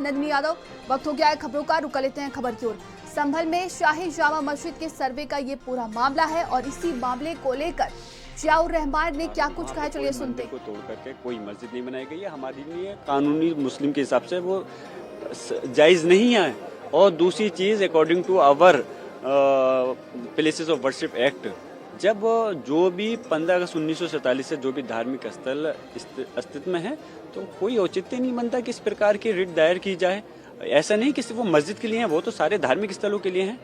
नंदिनी यादव, वक्त हो गया है खबरों का, रुका लेते हैं खबर की ओर। संभल में शाही जामा मस्जिद के सर्वे का ये पूरा मामला है और इसी मामले को लेकर जियाउर रहमान ने क्या कुछ कहा, चलिए सुनते हैं। को तोड़ करके कोई मस्जिद नहीं बनाई गई है, हमारे लिए कानूनी मुस्लिम के हिसाब से वो जायज नहीं है। और दूसरी चीज, according to our places of worship act, जब जो भी 15 अगस्त 1947 से जो भी धार्मिक स्थल अस्तित्व में है, तो कोई औचित्य नहीं बनता कि इस प्रकार की रिट दायर की जाए। ऐसा नहीं कि सिर्फ वो मस्जिद के लिए है, वो तो सारे धार्मिक स्थलों के लिए हैं।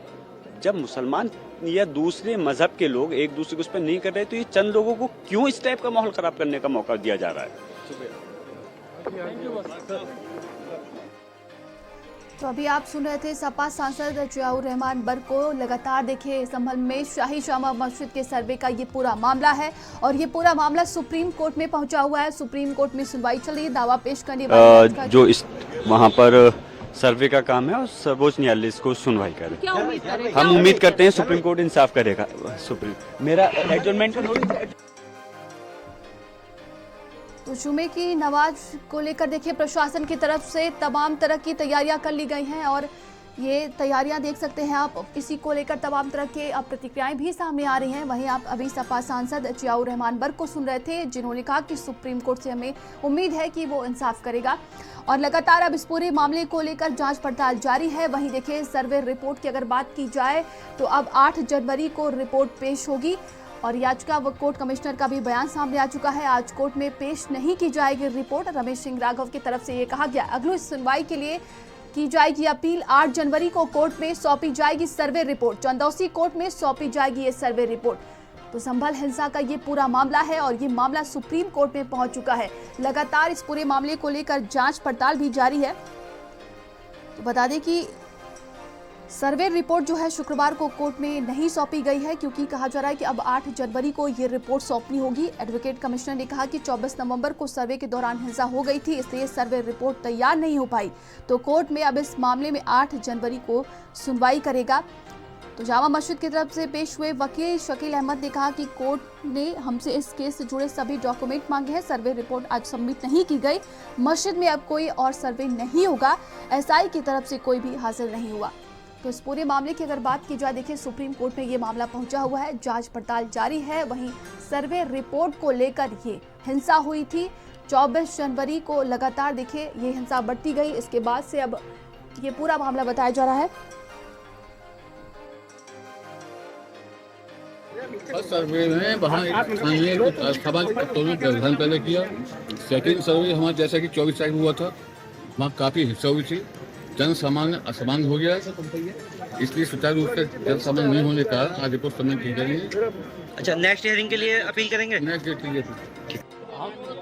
जब मुसलमान या दूसरे मजहब के लोग एक दूसरे को उस पर नहीं कर रहे, तो ये चंद लोगों को क्यों इस टाइप का माहौल खराब करने का मौका दिया जा रहा है? तो अभी आप सुन रहे थे सपा सांसद जियाउर रहमान बर को। लगातार देखिए संभल में शाही जामा मस्जिद के सर्वे का ये पूरा मामला है और ये पूरा मामला सुप्रीम कोर्ट में पहुंचा हुआ है। सुप्रीम कोर्ट में सुनवाई चल रही है, दावा पेश करने वाले जो इस वहाँ पर सर्वे का काम है और सर्वोच्च न्यायालय इसको सुनवाई करे। हम उम्मीद करते हैं सुप्रीम कोर्ट इंसाफ करेगा। मेरा एडजमेंट तो जुमे की नमाज को लेकर देखिए प्रशासन की तरफ से तमाम तरह की तैयारियां कर ली गई हैं और ये तैयारियां देख सकते हैं आप। इसी को लेकर तमाम तरह के अब प्रतिक्रियाएं भी सामने आ रही हैं। वहीं आप अभी सपा सांसद जियाउर रहमान बर को सुन रहे थे, जिन्होंने कहा कि सुप्रीम कोर्ट से हमें उम्मीद है कि वो इंसाफ करेगा और लगातार अब इस पूरे मामले को लेकर जांच पड़ताल जारी है। वहीं देखिए सर्वे रिपोर्ट की अगर बात की जाए तो अब 8 जनवरी को रिपोर्ट पेश होगी और याचिका व कोर्ट कमिश्नर का भी बयान सामने आ चुका है। आज कोर्ट में पेश नहीं की जाएगी रिपोर्ट। रमेश सिंह राघव की तरफ से ये कहा गया अगली सुनवाई के लिए की जाएगी अपील। 8 जनवरी को कोर्ट में सौंपी जाएगी सर्वे रिपोर्ट। चंदौसी कोर्ट में सौंपी जाएगी ये सर्वे रिपोर्ट। तो संभल हिंसा का ये पूरा मामला है और ये मामला सुप्रीम कोर्ट में पहुंच चुका है। लगातार इस पूरे मामले को लेकर जांच पड़ताल भी जारी है। तो बता दें कि सर्वे रिपोर्ट जो है शुक्रवार को कोर्ट में नहीं सौंपी गई है, क्योंकि कहा जा रहा है कि अब 8 जनवरी को ये रिपोर्ट सौंपनी होगी। एडवोकेट कमिश्नर ने कहा कि 24 नवंबर को सर्वे के दौरान हिंसा हो गई थी, इसलिए सर्वे रिपोर्ट तैयार नहीं हो पाई। तो कोर्ट में अब इस मामले में 8 जनवरी को सुनवाई करेगा। तो जामा मस्जिद की तरफ से पेश हुए वकील शकील अहमद ने कहा कि कोर्ट ने हमसे इस केस से जुड़े सभी डॉक्यूमेंट मांगे हैं। सर्वे रिपोर्ट आज सबमिट नहीं की गई। मस्जिद में अब कोई और सर्वे नहीं होगा। एसआई की तरफ से कोई भी हाजिर नहीं हुआ। तो इस पूरे मामले की अगर बात की जाए, देखिए सुप्रीम कोर्ट में ये मामला पहुंचा हुआ है, जांच पड़ताल जारी है। वहीं सर्वे रिपोर्ट को लेकर ये हिंसा हुई थी 24 जनवरी को। लगातार देखिए ये हिंसा बढ़ती गई, इसके बाद से अब ये पूरा मामला बताया जा रहा है। सर्वे में वहाँ सवाल व्यवधान पहले किया। सेकेंड सर्वे हमारा जैसा कि 24 तारीख हुआ था, वहाँ काफ़ी हिस्सा हुई थी। जन सामान्य असमान हो गया, इसलिए सुचारू रूप से जन सामान्य नहीं होने का आज रिपोर्ट सबमिट की गई है। अच्छा, नेक्स्ट हियरिंग के लिए अपील करेंगे? नेक्स्ट डेट के लिए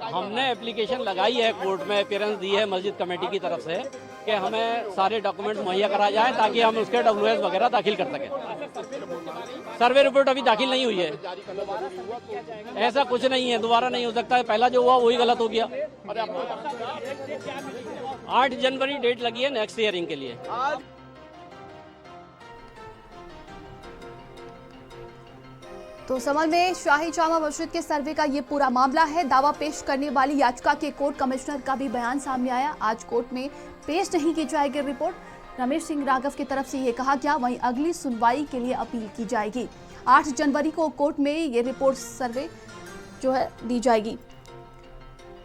हमने एप्लीकेशन लगाई है, कोर्ट में अपीयरेंस दी है मस्जिद कमेटी की तरफ से कि हमें सारे डॉक्यूमेंट मुहैया करा जाए ताकि हम उसके WS वगैरह दाखिल कर सकें। सर्वे रिपोर्ट अभी दाखिल नहीं हुई है। ऐसा कुछ नहीं है, दोबारा नहीं हो सकता है। पहला जो हुआ वही गलत हो गया। 8 जनवरी डेट लगी है नेक्स्ट हियरिंग के लिए। तो संभल में शाही जामा मस्जिद के सर्वे का ये पूरा मामला है। दावा पेश करने वाली याचिका के कोर्ट कमिश्नर का भी बयान सामने आया। आज कोर्ट में पेश नहीं की जाएगी रिपोर्ट। रमेश सिंह राघव की तरफ से ये कहा गया, वहीं अगली सुनवाई के लिए अपील की जाएगी। 8 जनवरी को कोर्ट में ये रिपोर्ट सर्वे जो है दी जाएगी।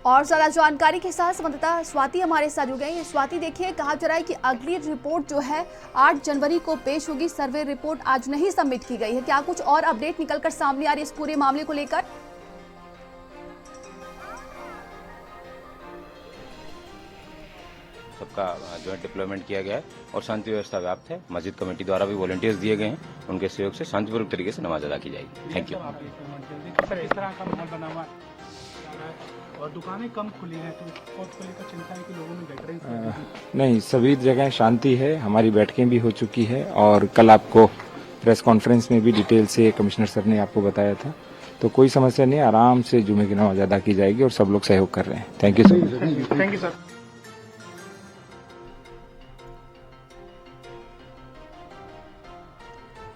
और ज्यादा जानकारी के साथ संवाददाता स्वाति हमारे साथ जुड़ गई। स्वाति, देखिए कहा जा रहा है कि अगली रिपोर्ट जो है 8 जनवरी को पेश होगी। सर्वे रिपोर्ट आज नहीं सबमिट की गई है। क्या कुछ और अपडेट निकलकर सामने आ रही है इस पूरे मामले को लेकर? सबका जो है डिप्लॉयमेंट किया गया है और शांति व्यवस्था व्याप्त है। मस्जिद कमेटी द्वारा भी वॉलंटियर्स दिए गए हैं, उनके सहयोग से शांतिपूर्वक तरीके से नमाज अदा की जाएगी। Thank you. किस तरह का माहौल बना हुआ है और दुकानें कम खुली हैं, तो कोर्ट को लेकर चिंता है कि लोगों में डेटरेंस नहीं, सभी जगह शांति है। हमारी बैठकें भी हो चुकी है और कल आपको प्रेस कॉन्फ्रेंस में भी डिटेल से कमिश्नर सर ने आपको बताया था। तो कोई समस्या नहीं, आराम से जुमे की नमाज अदा की जाएगी और सब लोग सहयोग कर रहे हैं। Thank you sir. Thank you sir.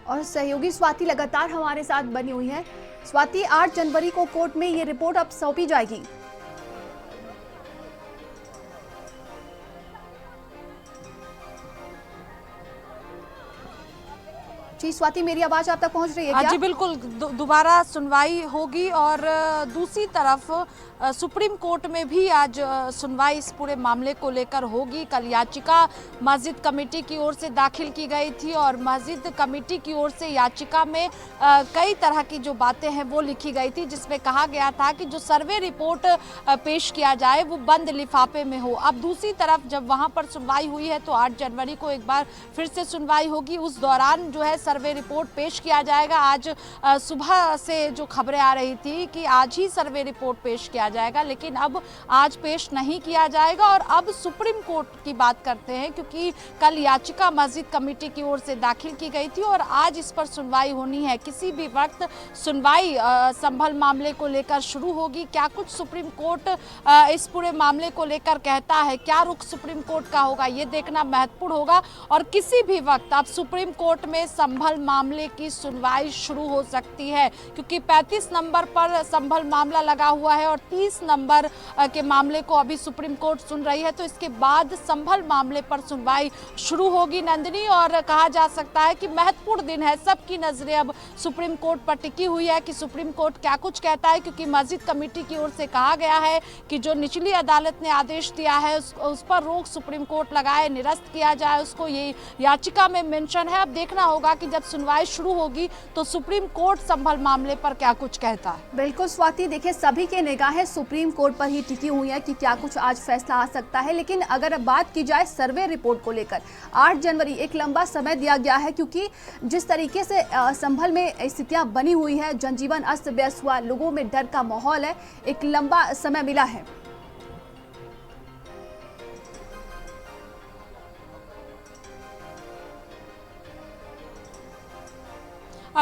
और सहयोगी स्वाति लगातार हमारे साथ बनी हुई है। स्वाति, 8 जनवरी को कोर्ट में ये रिपोर्ट अब सौंपी जाएगी। जी स्वाति, मेरी आवाज आप तक पहुंच रही है क्या? जी बिल्कुल, दोबारा सुनवाई होगी और दूसरी तरफ सुप्रीम कोर्ट में भी आज सुनवाई इस पूरे मामले को लेकर होगी। कल याचिका मस्जिद कमेटी की ओर से दाखिल की गई थी और मस्जिद कमेटी की ओर से याचिका में कई तरह की जो बातें हैं वो लिखी गई थी, जिसमें कहा गया था कि जो सर्वे रिपोर्ट पेश किया जाए वो बंद लिफाफे में हो। अब दूसरी तरफ जब वहां पर सुनवाई हुई है तो 8 जनवरी को एक बार फिर से सुनवाई होगी। उस दौरान जो है सर्वे रिपोर्ट पेश किया जाएगा। आज सुबह से जो खबरें आ रही थी कि आज ही सर्वे रिपोर्ट पेश किया जाएगा, लेकिन अब आज पेश नहीं किया जाएगा। और अब सुप्रीम कोर्ट की बात करते हैं, क्योंकि कल याचिका मस्जिद कमेटी की ओर से दाखिल की गई थी और आज इस पर सुनवाई होनी है। किसी भी वक्त सुनवाई संभल मामले को लेकर शुरू होगी। क्या कुछ सुप्रीम कोर्ट इस पूरे मामले को लेकर कहता है, क्या रुख सुप्रीम कोर्ट का होगा, ये देखना महत्वपूर्ण होगा। और किसी भी वक्त अब सुप्रीम कोर्ट में संभल मामले की सुनवाई शुरू हो सकती है, क्योंकि 35 नंबर पर संभल मामला लगा हुआ है और 30 नंबर के मामले को अभी सुप्रीम कोर्ट सुन रही है। तो इसके बाद संभल मामले पर सुनवाई शुरू होगी नंदिनी, और कहा जा सकता है कि महत्वपूर्ण दिन है। सबकी नजरें अब सुप्रीम कोर्ट पर टिकी हुई है कि सुप्रीम कोर्ट क्या कुछ कहता है, क्योंकि मस्जिद कमेटी की ओर से कहा गया है कि जो निचली अदालत ने आदेश दिया है उस पर रोक सुप्रीम कोर्ट लगाए, निरस्त किया जाए उसको, ये याचिका में मेंशन है। अब देखना होगा कि जब सुनवाई शुरू होगी तो सुप्रीम कोर्ट संभल मामले पर क्या कुछ कहता है। बिल्कुल स्वाति, देखिए सभी के निगाहें सुप्रीम कोर्ट पर ही टिकी हुई है कि क्या कुछ आज फैसला आ सकता है। लेकिन अगर बात की जाए सर्वे रिपोर्ट को लेकर, 8 जनवरी एक लंबा समय दिया गया है, क्योंकि जिस तरीके से संभल में स्थितियां बनी हुई है, जनजीवन अस्त व्यस्त हुआ, लोगों में डर का माहौल है, एक लंबा समय मिला है।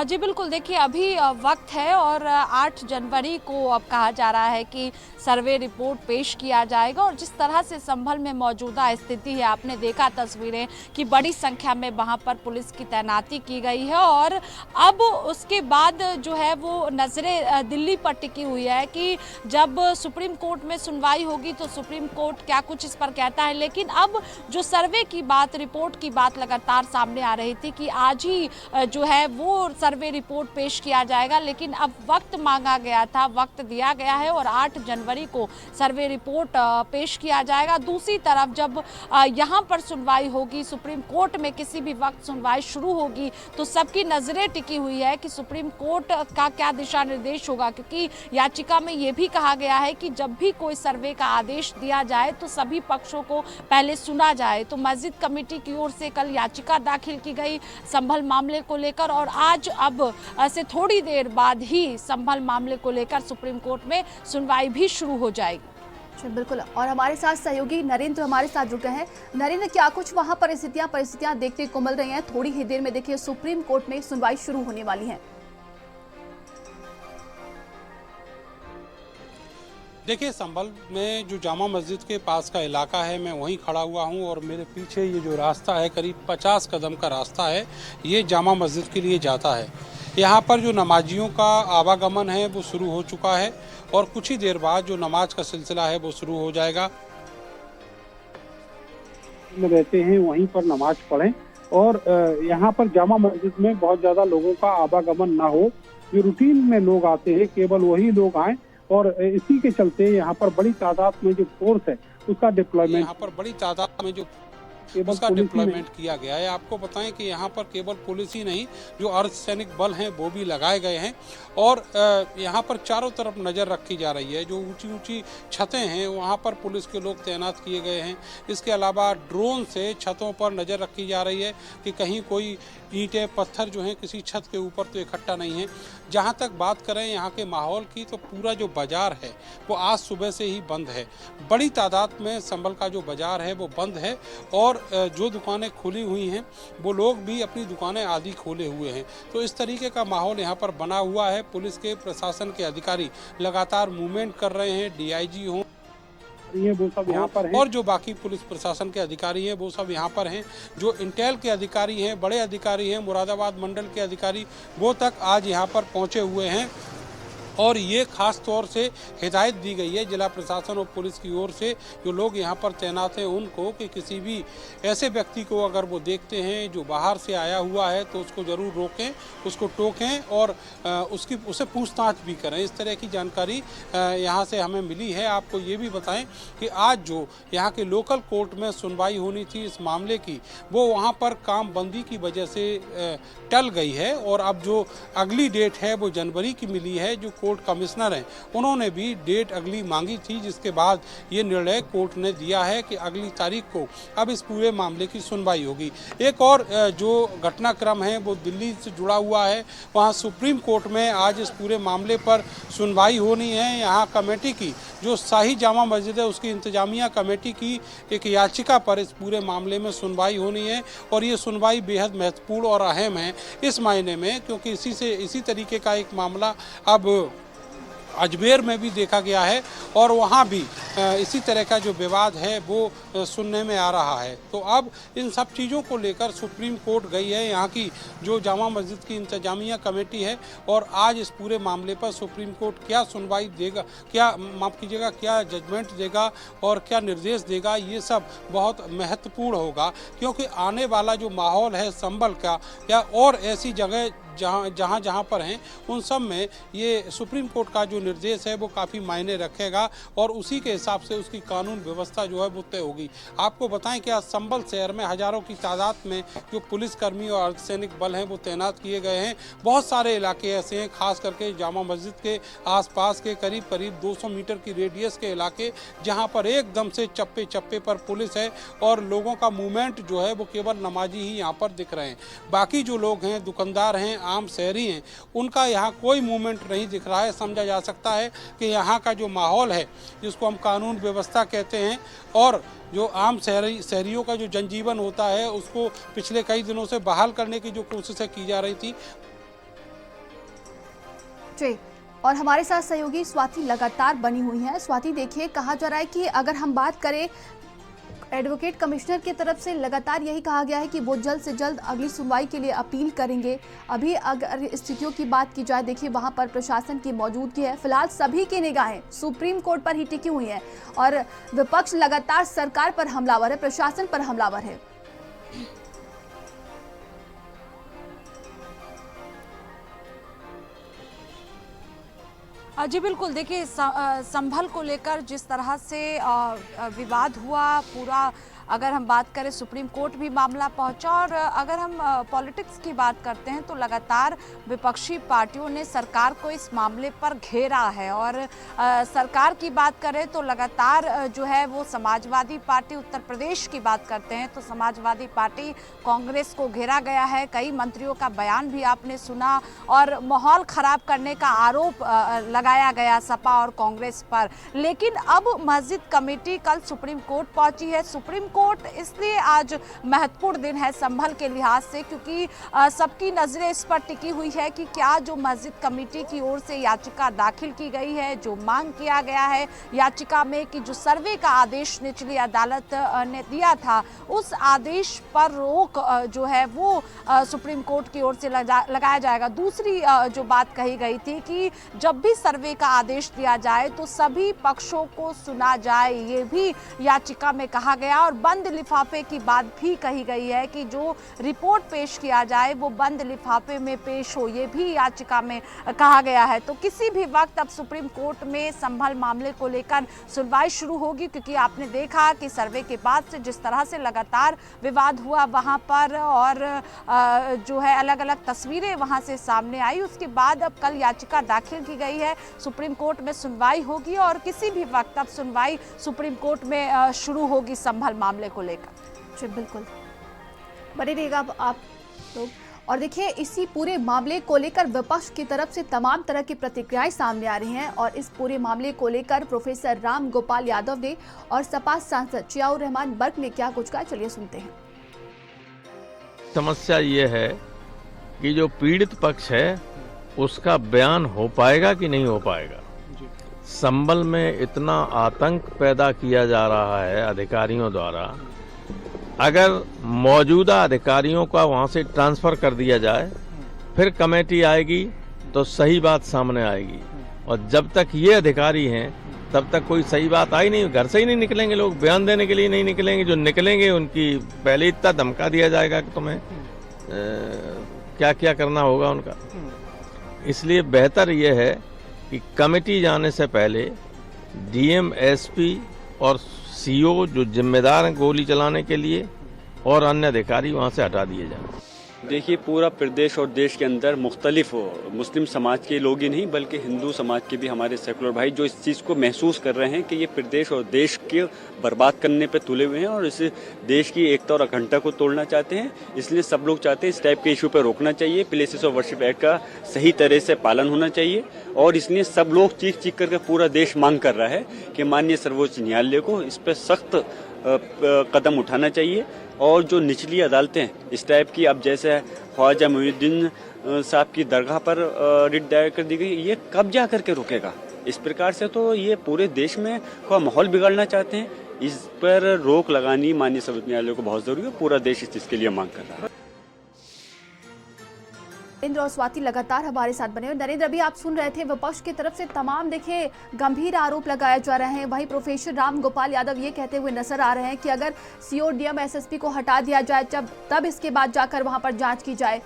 जी बिल्कुल, देखिए अभी वक्त है और 8 जनवरी को अब कहा जा रहा है कि सर्वे रिपोर्ट पेश किया जाएगा। और जिस तरह से संभल में मौजूदा स्थिति है, आपने देखा तस्वीरें कि बड़ी संख्या में वहां पर पुलिस की तैनाती की गई है और अब उसके बाद जो है वो नज़रें दिल्ली पर टिकी हुई है कि जब सुप्रीम कोर्ट में सुनवाई होगी तो सुप्रीम कोर्ट क्या कुछ इस पर कहता है। लेकिन अब जो सर्वे की बात, रिपोर्ट की बात लगातार सामने आ रही थी कि आज ही जो है वो सर्वे रिपोर्ट पेश किया जाएगा, लेकिन अब वक्त मांगा गया था, वक्त दिया गया है और 8 जनवरी को सर्वे रिपोर्ट पेश किया जाएगा। दूसरी तरफ जब यहाँ पर सुनवाई होगी, सुप्रीम कोर्ट में किसी भी वक्त सुनवाई शुरू होगी, तो सबकी नजरें टिकी हुई है कि सुप्रीम कोर्ट का क्या दिशा निर्देश होगा, क्योंकि याचिका में ये भी कहा गया है कि जब भी कोई सर्वे का आदेश दिया जाए तो सभी पक्षों को पहले सुना जाए। तो मस्जिद कमेटी की ओर से कल याचिका दाखिल की गई संभल मामले को लेकर और आज अब से थोड़ी देर बाद ही संभल मामले को लेकर सुप्रीम कोर्ट में सुनवाई भी शुरू हो जाएगी। बिल्कुल, और हमारे साथ सहयोगी नरेंद्र हमारे साथ जुड़ गए हैं। नरेंद्र, क्या कुछ वहां पर परिस्थितियां देखने को मिल रही हैं? थोड़ी ही देर में देखिए सुप्रीम कोर्ट में सुनवाई शुरू होने वाली है। देखिए, संभल में जो जामा मस्जिद के पास का इलाका है, मैं वहीं खड़ा हुआ हूं और मेरे पीछे ये जो रास्ता है, करीब 50 कदम का रास्ता है, ये जामा मस्जिद के लिए जाता है। यहाँ पर जो नमाजियों का आवागमन है वो शुरू हो चुका है और कुछ ही देर बाद जो नमाज का सिलसिला है वो शुरू हो जाएगा। रहते हैं वहीं पर नमाज पढ़ें और यहाँ पर जामा मस्जिद में बहुत ज़्यादा लोगों का आवागमन ना हो। जो रूटीन में लोग आते हैं केवल वही लोग आएँ और इसी के चलते यहाँ पर बड़ी तादाद में जो फोर्स है उसका डिप्लॉयमेंट, यहाँ पर बड़ी तादाद में जो उसका डिप्लॉयमेंट किया गया है। आपको बताएं कि यहाँ पर केवल पुलिस ही नहीं, जो अर्धसैनिक बल हैं वो भी लगाए गए हैं और यहाँ पर चारों तरफ नज़र रखी जा रही है। जो ऊंची ऊंची छतें हैं वहाँ पर पुलिस के लोग तैनात किए गए हैं। इसके अलावा ड्रोन से छतों पर नज़र रखी जा रही है कि कहीं कोई ईंटें पत्थर जो हैं किसी छत के ऊपर तो इकट्ठा नहीं है। जहाँ तक बात करें यहाँ के माहौल की, तो पूरा जो बाज़ार है वो आज सुबह से ही बंद है। बड़ी तादाद में संभल का जो बाज़ार है वो बंद है और जो दुकानें खुली हुई हैं वो लोग भी अपनी दुकानें आदि खोले हुए हैं। तो इस तरीके का माहौल यहाँ पर बना हुआ है। पुलिस के प्रशासन के अधिकारी लगातार मूवमेंट कर रहे हैं। डीआईजी हों वो सब यहाँ पर हैं और जो बाकी पुलिस प्रशासन के अधिकारी हैं वो सब यहाँ पर हैं। जो इंटेल के अधिकारी हैं, बड़े अधिकारी हैं, मुरादाबाद मंडल के अधिकारी, वो तक आज यहाँ पर पहुँचे हुए हैं और ये खास तौर से हिदायत दी गई है जिला प्रशासन और पुलिस की ओर से, जो लोग यहाँ पर तैनात हैं उनको, कि किसी भी ऐसे व्यक्ति को अगर वो देखते हैं जो बाहर से आया हुआ है तो उसको ज़रूर रोकें, उसको टोकें और उसे पूछताछ भी करें। इस तरह की जानकारी यहाँ से हमें मिली है। आपको ये भी बताएं कि आज जो यहाँ के लोकल कोर्ट में सुनवाई होनी थी इस मामले की, वो वहाँ पर काम बंदी की वजह से टल गई है और अब जो अगली डेट है वो जनवरी की मिली है। जो कोर्ट कमिश्नर हैं उन्होंने भी डेट अगली मांगी थी, जिसके बाद ये निर्णय कोर्ट ने दिया है कि अगली तारीख को अब इस पूरे मामले की सुनवाई होगी। एक और जो घटनाक्रम है वो दिल्ली से जुड़ा हुआ है। वहाँ सुप्रीम कोर्ट में आज इस पूरे मामले पर सुनवाई होनी है। यहाँ कमेटी की जो शाही जामा मस्जिद है उसकी इंतजामिया कमेटी की एक याचिका पर इस पूरे मामले में सुनवाई होनी है और ये सुनवाई बेहद महत्वपूर्ण और अहम है इस मायने में, क्योंकि इसी तरीके का एक मामला अब अजमेर में भी देखा गया है और वहाँ भी इसी तरह का जो विवाद है वो सुनने में आ रहा है। तो अब इन सब चीज़ों को लेकर सुप्रीम कोर्ट गई है यहाँ की जो जामा मस्जिद की इंतजामिया कमेटी है और आज इस पूरे मामले पर सुप्रीम कोर्ट क्या सुनवाई देगा, क्या जजमेंट देगा और क्या निर्देश देगा, ये सब बहुत महत्वपूर्ण होगा। क्योंकि आने वाला जो माहौल है संभल का या और ऐसी जगह जहाँ पर हैं उन सब में ये सुप्रीम कोर्ट का जो निर्देश है वो काफ़ी मायने रखेगा और उसी के हिसाब से उसकी कानून व्यवस्था जो है वो तय होगी। आपको बताएं कि आज संभल शहर में हज़ारों की तादाद में जो पुलिसकर्मी और अर्धसैनिक बल हैं वो तैनात किए गए हैं। बहुत सारे इलाके ऐसे हैं, खास करके जामा मस्जिद के आसपास के करीब 200 मीटर की रेडियस के इलाके, जहाँ पर एकदम से चप्पे चप्पे पर पुलिस है और लोगों का मूवमेंट जो है वो केवल नमाजी ही यहाँ पर दिख रहे हैं। बाकी जो लोग हैं, दुकानदार हैं, आम शहरी हैं, उनका यहाँ कोई मूवमेंट नहीं दिख रहा है। समझा जा सकता है कि यहाँ का जो माहौल है जिसको हम कानून व्यवस्था कहते हैं और जो आम शहरियों का जो जनजीवन होता है उसको पिछले कई दिनों से बहाल करने की जो कोशिशें की जा रही थी। जी, और हमारे साथ सहयोगी स्वाति लगातार बनी हुई है। स्वाति, देखिए, कहा जा रहा है कि अगर हम बात करें एडवोकेट कमिश्नर की तरफ से लगातार यही कहा गया है कि वो जल्द से जल्द अगली सुनवाई के लिए अपील करेंगे। अभी अगर स्थितियों की बात की जाए, देखिए वहां पर प्रशासन की मौजूदगी है। फिलहाल सभी की निगाहें सुप्रीम कोर्ट पर ही टिकी हुई हैं और विपक्ष लगातार सरकार पर हमलावर है, प्रशासन पर हमलावर है। जी बिल्कुल, देखिए संभल को लेकर जिस तरह से विवाद हुआ पूरा, अगर हम बात करें सुप्रीम कोर्ट भी मामला पहुंचा और अगर हम पॉलिटिक्स की बात करते हैं तो लगातार विपक्षी पार्टियों ने सरकार को इस मामले पर घेरा है और सरकार की बात करें तो लगातार जो है वो समाजवादी पार्टी, उत्तर प्रदेश की बात करते हैं तो समाजवादी पार्टी, कांग्रेस को घेरा गया है। कई मंत्रियों का बयान भी आपने सुना और माहौल खराब करने का आरोप लगाया गया सपा और कांग्रेस पर। लेकिन अब मस्जिद कमेटी कल सुप्रीम कोर्ट पहुंची है। सुप्रीम कोर्ट इसलिए आज महत्वपूर्ण दिन है संभल के लिहाज से क्योंकि सबकी नजरें इस पर टिकी हुई है कि क्या जो मस्जिद कमेटी की ओर से याचिका दाखिल की गई है, जो मांग किया गया है याचिका में कि जो सर्वे का आदेश निचली अदालत ने दिया था, उस आदेश पर रोक जो है वो सुप्रीम कोर्ट की ओर से लगाया जाएगा। दूसरी जो बात कही गई थी कि जब भी सर्वे का आदेश दिया जाए तो सभी पक्षों को सुना जाए, ये भी याचिका में कहा गया और बंद लिफाफे की बात भी कही गई है कि जो रिपोर्ट पेश किया जाए वो बंद लिफाफे में पेश हो, ये भी याचिका में कहा गया है। तो किसी भी वक्त अब सुप्रीम कोर्ट में संभल मामले को लेकर सुनवाई शुरू होगी क्योंकि आपने देखा कि सर्वे के बाद से जिस तरह से लगातार विवाद हुआ वहां पर और जो है अलग अलग तस्वीरें वहां से सामने आई, उसके बाद अब कल याचिका दाखिल की गई है, सुप्रीम कोर्ट में सुनवाई होगी और किसी भी वक्त अब सुनवाई सुप्रीम कोर्ट में शुरू होगी संभल मामले को लेकर। जी बिल्कुल, बने रहिएगा आप लोग। और देखिए, इसी पूरे मामले को लेकर विपक्ष की तरफ से तमाम तरह की प्रतिक्रियाएं सामने आ रही हैं और इस पूरे मामले को लेकर प्रोफेसर राम गोपाल यादव ने और सपा सांसद जियाउर रहमान बर्क ने क्या कुछ कहा, चलिए सुनते हैं। समस्या ये है कि जो पीड़ित पक्ष है उसका बयान हो पाएगा कि नहीं हो पाएगा। संभल में इतना आतंक पैदा किया जा रहा है अधिकारियों द्वारा, अगर मौजूदा अधिकारियों का वहां से ट्रांसफर कर दिया जाए फिर कमेटी आएगी तो सही बात सामने आएगी। और जब तक ये अधिकारी हैं तब तक कोई सही बात आई नहीं। घर से ही नहीं निकलेंगे लोग, बयान देने के लिए नहीं निकलेंगे। जो निकलेंगे उनकी पहले इतना धमका दिया जाएगा कि तुम्हें क्या क्या करना होगा उनका। इसलिए बेहतर ये है कि कमेटी जाने से पहले डीएम, एसपी और सीओ जो जिम्मेदार हैं गोली चलाने के लिए और अन्य अधिकारी वहाँ से हटा दिए जाएं। देखिए, पूरा प्रदेश और देश के अंदर मुख्तलिफ मुस्लिम समाज के लोग ही नहीं बल्कि हिंदू समाज के भी हमारे सेकुलर भाई जो इस चीज़ को महसूस कर रहे हैं कि ये प्रदेश और देश के बर्बाद करने पे तुले हुए हैं और इस देश की एकता और अखंडता को तोड़ना चाहते हैं। इसलिए सब लोग चाहते हैं इस टाइप के इशू पर रोकना चाहिए, प्लेसेस ऑफ वर्शिप एक्ट का सही तरह से पालन होना चाहिए और इसलिए सब लोग चीख चीख करके पूरा देश मांग कर रहा है कि माननीय सर्वोच्च न्यायालय को इस पर सख्त कदम उठाना चाहिए और जो निचली अदालतें हैं इस टाइप की, अब जैसे ख्वाजा मोइनुद्दीन साहब की दरगाह पर रिट दायर कर दी गई, ये कब जा करके रुकेगा? इस प्रकार से तो ये पूरे देश में का माहौल बिगाड़ना चाहते हैं। इस पर रोक लगानी माननीय सर्वोच्च न्यायालय को बहुत जरूरी है। पूरा देश इस चीज़ के लिए मांग कर रहा है। नरेंद्र और स्वाति लगातार हमारे साथ बने हुए। नरेंद्र, अभी आप सुन रहे थे विपक्ष की तरफ से तमाम देखिए गंभीर आरोप लगाए जा रहे हैं। वहीं प्रोफेसर राम गोपाल यादव ये कहते हुए नजर आ रहे हैं कि अगर सीओ, डीएम, एसएसपी को हटा दिया जाए तब इसके बाद जाकर वहां पर जांच की जाए।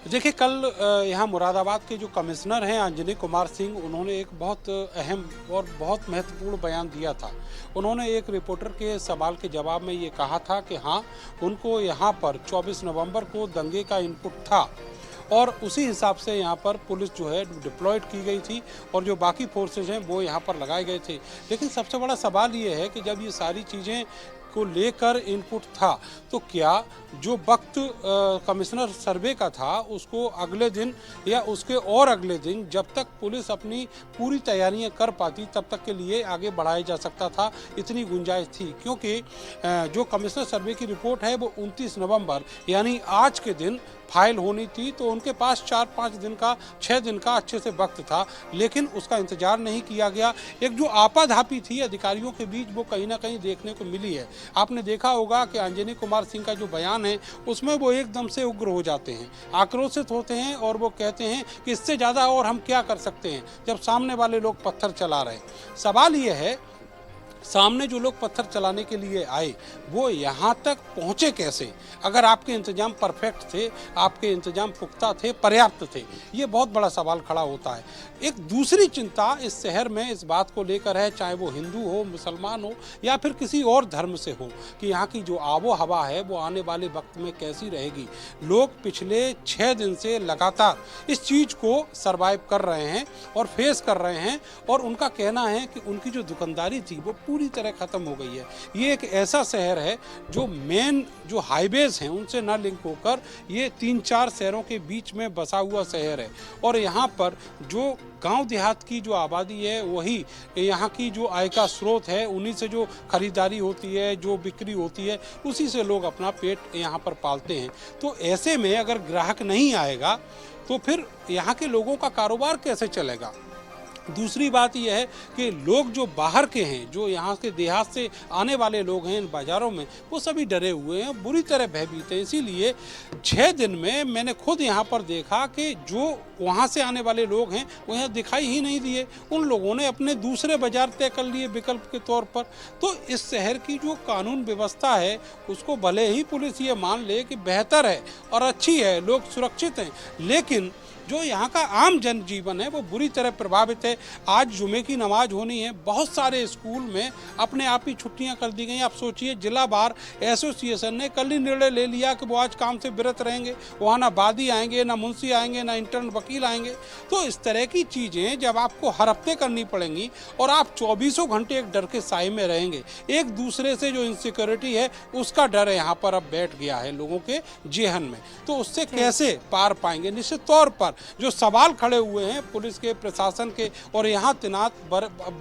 देखिए, कल यहाँ मुरादाबाद के जो कमिश्नर हैं अंजनी कुमार सिंह, उन्होंने एक बहुत अहम और बहुत महत्वपूर्ण बयान दिया था। उन्होंने एक रिपोर्टर के सवाल के जवाब में ये कहा था कि हाँ, उनको यहाँ पर 24 नवंबर को दंगे का इनपुट था और उसी हिसाब से यहाँ पर पुलिस जो है डिप्लॉयड की गई थी और जो बाकी फोर्सेज हैं वो यहाँ पर लगाए गए थे। लेकिन सबसे बड़ा सवाल ये है कि जब ये सारी चीज़ें को लेकर इनपुट था तो क्या जो वक्त कमिश्नर सर्वे का था उसको अगले दिन या उसके और अगले दिन जब तक पुलिस अपनी पूरी तैयारियां कर पाती तब तक के लिए आगे बढ़ाया जा सकता था, इतनी गुंजाइश थी। क्योंकि जो कमिश्नर सर्वे की रिपोर्ट है वो 29 नवंबर यानी आज के दिन फाइल होनी थी, तो उनके पास 4-5 दिन का 6 दिन का अच्छे से वक्त था, लेकिन उसका इंतजार नहीं किया गया। एक जो आपाधापी थी अधिकारियों के बीच वो कहीं ना कहीं देखने को मिली है। आपने देखा होगा कि अंजनी कुमार सिंह का जो बयान है उसमें वो एकदम से उग्र हो जाते हैं, आक्रोशित होते हैं और वो कहते हैं कि इससे ज़्यादा और हम क्या कर सकते हैं जब सामने वाले लोग पत्थर चला रहे हैं। सवाल ये है, सामने जो लोग पत्थर चलाने के लिए आए वो यहाँ तक पहुँचे कैसे? अगर आपके इंतजाम परफेक्ट थे, आपके इंतजाम पुख्ता थे, पर्याप्त थे, ये बहुत बड़ा सवाल खड़ा होता है। एक दूसरी चिंता इस शहर में इस बात को लेकर है, चाहे वो हिंदू हो, मुसलमान हो या फिर किसी और धर्म से हो, कि यहाँ की जो आबो हवा है वो आने वाले वक्त में कैसी रहेगी। लोग पिछले 6 दिन से लगातार इस चीज़ को सर्वाइव कर रहे हैं और फेस कर रहे हैं और उनका कहना है कि उनकी जो दुकानदारी थी वो पूरी तरह ख़त्म हो गई है। ये एक ऐसा शहर है जो मेन जो हाईवेज हैं उनसे ना लिंक होकर ये 3-4 शहरों के बीच में बसा हुआ शहर है और यहाँ पर जो गांव देहात की जो आबादी है वही यहाँ की जो आय का स्रोत है, उन्हीं से जो खरीदारी होती है, जो बिक्री होती है, उसी से लोग अपना पेट यहाँ पर पालते हैं। तो ऐसे में अगर ग्राहक नहीं आएगा तो फिर यहाँ के लोगों का कारोबार कैसे चलेगा? दूसरी बात यह है कि लोग जो बाहर के हैं, जो यहाँ के देहात से आने वाले लोग हैं इन बाज़ारों में, वो सभी डरे हुए हैं, बुरी तरह भयभीत हैं। इसीलिए 6 दिन में मैंने खुद यहाँ पर देखा कि जो वहाँ से आने वाले लोग हैं वो यहाँ दिखाई ही नहीं दिए। उन लोगों ने अपने दूसरे बाज़ार तय कर लिए विकल्प के तौर पर। तो इस शहर की जो कानून व्यवस्था है उसको भले ही पुलिस ये मान ले कि बेहतर है और अच्छी है, लोग सुरक्षित हैं, लेकिन जो यहाँ का आम जनजीवन है वो बुरी तरह प्रभावित है। आज जुमे की नमाज होनी है, बहुत सारे स्कूल में अपने आप ही छुट्टियां कर दी गई। आप सोचिए, जिला बार एसोसिएशन ने कल ही निर्णय ले लिया कि वो आज काम से विरत रहेंगे, वहाँ ना बादी आएंगे, ना मुंशी आएंगे, ना इंटर्न वकील आएंगे। तो इस तरह की चीज़ें जब आपको हर हफ्ते करनी पड़ेंगी और आप 24 घंटे एक डर के साए में रहेंगे, एक दूसरे से जो इनसिक्योरिटी है उसका डर यहाँ पर अब बैठ गया है लोगों के जेहन में, तो उससे कैसे पार पाएंगे? निश्चित तौर पर पर जो सवाल खड़े हुए हैं पुलिस के, प्रशासन के और यहाँ तैनात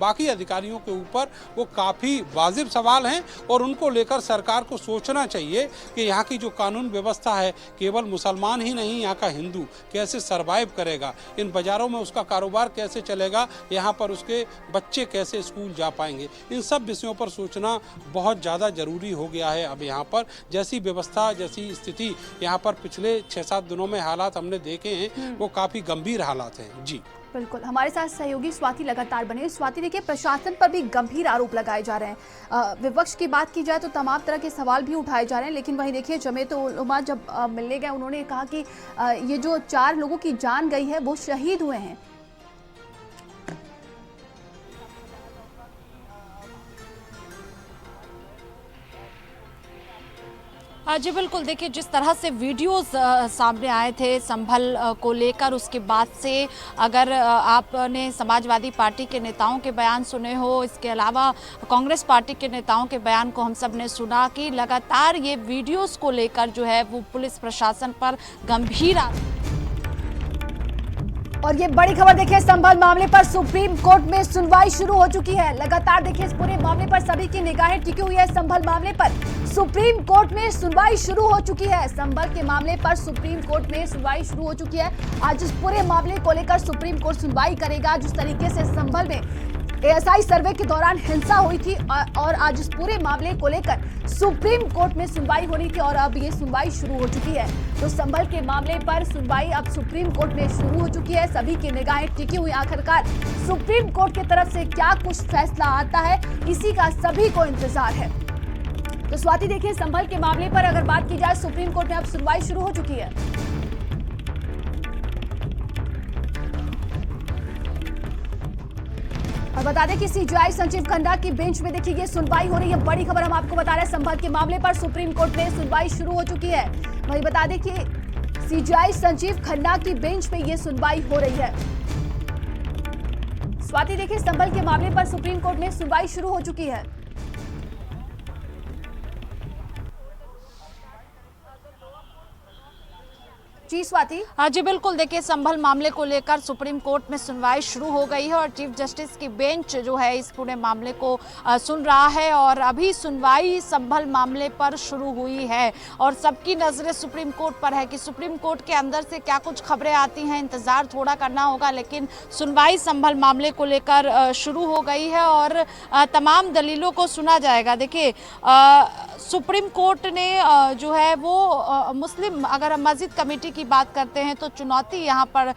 बाकी अधिकारियों के ऊपर, वो काफ़ी वाजिब सवाल हैं और उनको लेकर सरकार को सोचना चाहिए कि यहाँ की जो कानून व्यवस्था है, केवल मुसलमान ही नहीं, यहाँ का हिंदू कैसे सरवाइव करेगा, इन बाज़ारों में उसका कारोबार कैसे चलेगा, यहाँ पर उसके बच्चे कैसे स्कूल जा पाएंगे, इन सब विषयों पर सोचना बहुत ज़्यादा ज़रूरी हो गया है। अब यहाँ पर जैसी व्यवस्था, जैसी स्थिति यहाँ पर पिछले 6-7 दिनों में हालात हमने देखे हैं, वो काफ़ी गंभीर हालात हैं। जी बिल्कुल, हमारे साथ सहयोगी स्वाति लगातार बने। स्वाति, देखिए प्रशासन पर भी गंभीर आरोप लगाए जा रहे हैं। विपक्ष की बात की जाए तो तमाम तरह के सवाल भी उठाए जा रहे हैं, लेकिन वहीं देखिए जमीयत उलमा जब मिलने गए, उन्होंने कहा कि ये जो 4 लोगों की जान गई है वो शहीद हुए हैं। जी बिल्कुल, देखिए जिस तरह से वीडियोस सामने आए थे संभल को लेकर, उसके बाद से अगर आपने समाजवादी पार्टी के नेताओं के बयान सुने हो, इसके अलावा कांग्रेस पार्टी के नेताओं के बयान को हम सब ने सुना कि लगातार ये वीडियोस को लेकर जो है वो पुलिस प्रशासन पर गंभीर और ये बड़ी खबर देखिए, संभल मामले पर सुप्रीम कोर्ट में सुनवाई शुरू हो चुकी है। लगातार देखिए इस पूरे मामले पर सभी की निगाहें टिकी हुई है। संभल मामले पर सुप्रीम कोर्ट में सुनवाई शुरू हो चुकी है। संभल के मामले पर सुप्रीम कोर्ट में सुनवाई शुरू हो चुकी है। आज इस पूरे मामले को लेकर सुप्रीम कोर्ट सुनवाई करेगा। जिस तरीके से संभल में एएसआई सर्वे के दौरान हिंसा हुई थी और आज इस पूरे मामले को लेकर सुप्रीम कोर्ट में सुनवाई होनी थी और अब ये सुनवाई शुरू हो चुकी है। तो संभल के मामले पर सुनवाई अब सुप्रीम कोर्ट में शुरू हो चुकी है। सभी की निगाहें टिकी हुई, आखिरकार सुप्रीम कोर्ट की तरफ से क्या कुछ फैसला आता है, इसी का सभी को इंतजार है। तो स्वाति, देखिए संभल के मामले पर अगर बात की जाए, सुप्रीम कोर्ट में अब सुनवाई शुरू हो चुकी है। और बता दें कि सीजीआई संजीव खन्ना की बेंच में देखिए ये सुनवाई हो रही है। बड़ी खबर हम आपको बता रहे हैं, संभल के मामले पर सुप्रीम कोर्ट में सुनवाई शुरू हो चुकी है। वहीं बता दें कि सीजीआई संजीव खन्ना की बेंच में ये सुनवाई हो रही है। स्वाति, देखिए संभल के मामले पर सुप्रीम कोर्ट में सुनवाई शुरू हो चुकी है। जी स्वाति। हाँ जी बिल्कुल, देखिए संभल मामले को लेकर सुप्रीम कोर्ट में सुनवाई शुरू हो गई है और चीफ जस्टिस की बेंच जो है इस पूरे मामले को सुन रहा है और अभी सुनवाई संभल मामले पर शुरू हुई है और सबकी नज़रें सुप्रीम कोर्ट पर है कि सुप्रीम कोर्ट के अंदर से क्या कुछ खबरें आती हैं। इंतज़ार थोड़ा करना होगा, लेकिन सुनवाई संभल मामले को लेकर शुरू हो गई है और तमाम दलीलों को सुना जाएगा। देखिए सुप्रीम कोर्ट ने जो है वो मुस्लिम, अगर मस्जिद कमेटी की बात करते हैं तो चुनौती यहाँ पर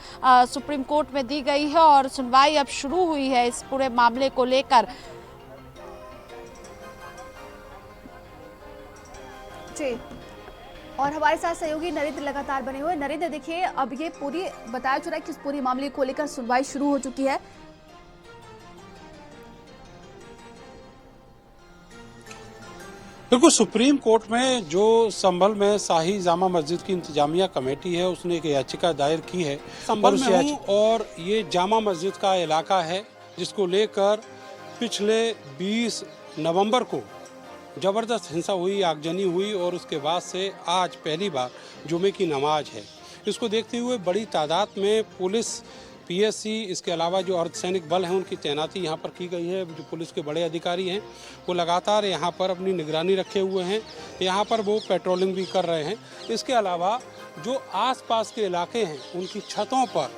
सुप्रीम कोर्ट में दी गई है और सुनवाई अब शुरू हुई है इस पूरे मामले को लेकर। जी, और हमारे साथ सहयोगी नरेंद्र लगातार बने हुए। नरेंद्र, देखिए अब ये पूरी बताया जा रहा है कि इस पूरी मामले को लेकर सुनवाई शुरू हो चुकी है। बिल्कुल, सुप्रीम कोर्ट में जो संभल में शाही जामा मस्जिद की इंतजामिया कमेटी है, उसने एक याचिका दायर की है संभल में हूं और ये जामा मस्जिद का इलाका है जिसको लेकर पिछले 20 नवंबर को ज़बरदस्त हिंसा हुई, आगजनी हुई और उसके बाद से आज पहली बार जुमे की नमाज है। इसको देखते हुए बड़ी तादाद में पुलिस, पीएससी, इसके अलावा जो अर्धसैनिक बल हैं उनकी तैनाती यहाँ पर की गई है। जो पुलिस के बड़े अधिकारी हैं वो लगातार यहाँ पर अपनी निगरानी रखे हुए हैं, यहाँ पर वो पेट्रोलिंग भी कर रहे हैं। इसके अलावा जो आसपास के इलाके हैं उनकी छतों पर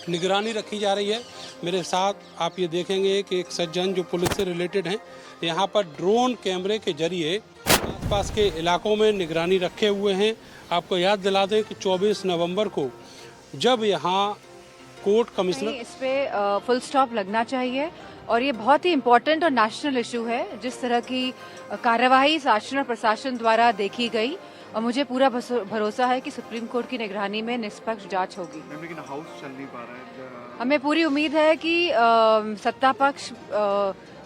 निगरानी रखी जा रही है। मेरे साथ आप ये देखेंगे कि एक सज्जन जो पुलिस से रिलेटेड हैं यहाँ पर ड्रोन कैमरे के जरिए आसपास के इलाकों में निगरानी रखे हुए हैं। आपको याद दिला दें कि 24 नवंबर को जब यहाँ कोर्ट कमिश्नर, इस पे फुल स्टॉप लगना चाहिए और ये बहुत ही इम्पोर्टेंट और नेशनल इशू है। जिस तरह की कार्यवाही शासन और प्रशासन द्वारा देखी गई और मुझे पूरा भरोसा है कि सुप्रीम कोर्ट की निगरानी में निष्पक्ष जांच होगी। लेकिन हाउस चल नहीं पा रहा है। हमें पूरी उम्मीद है कि सत्ता पक्ष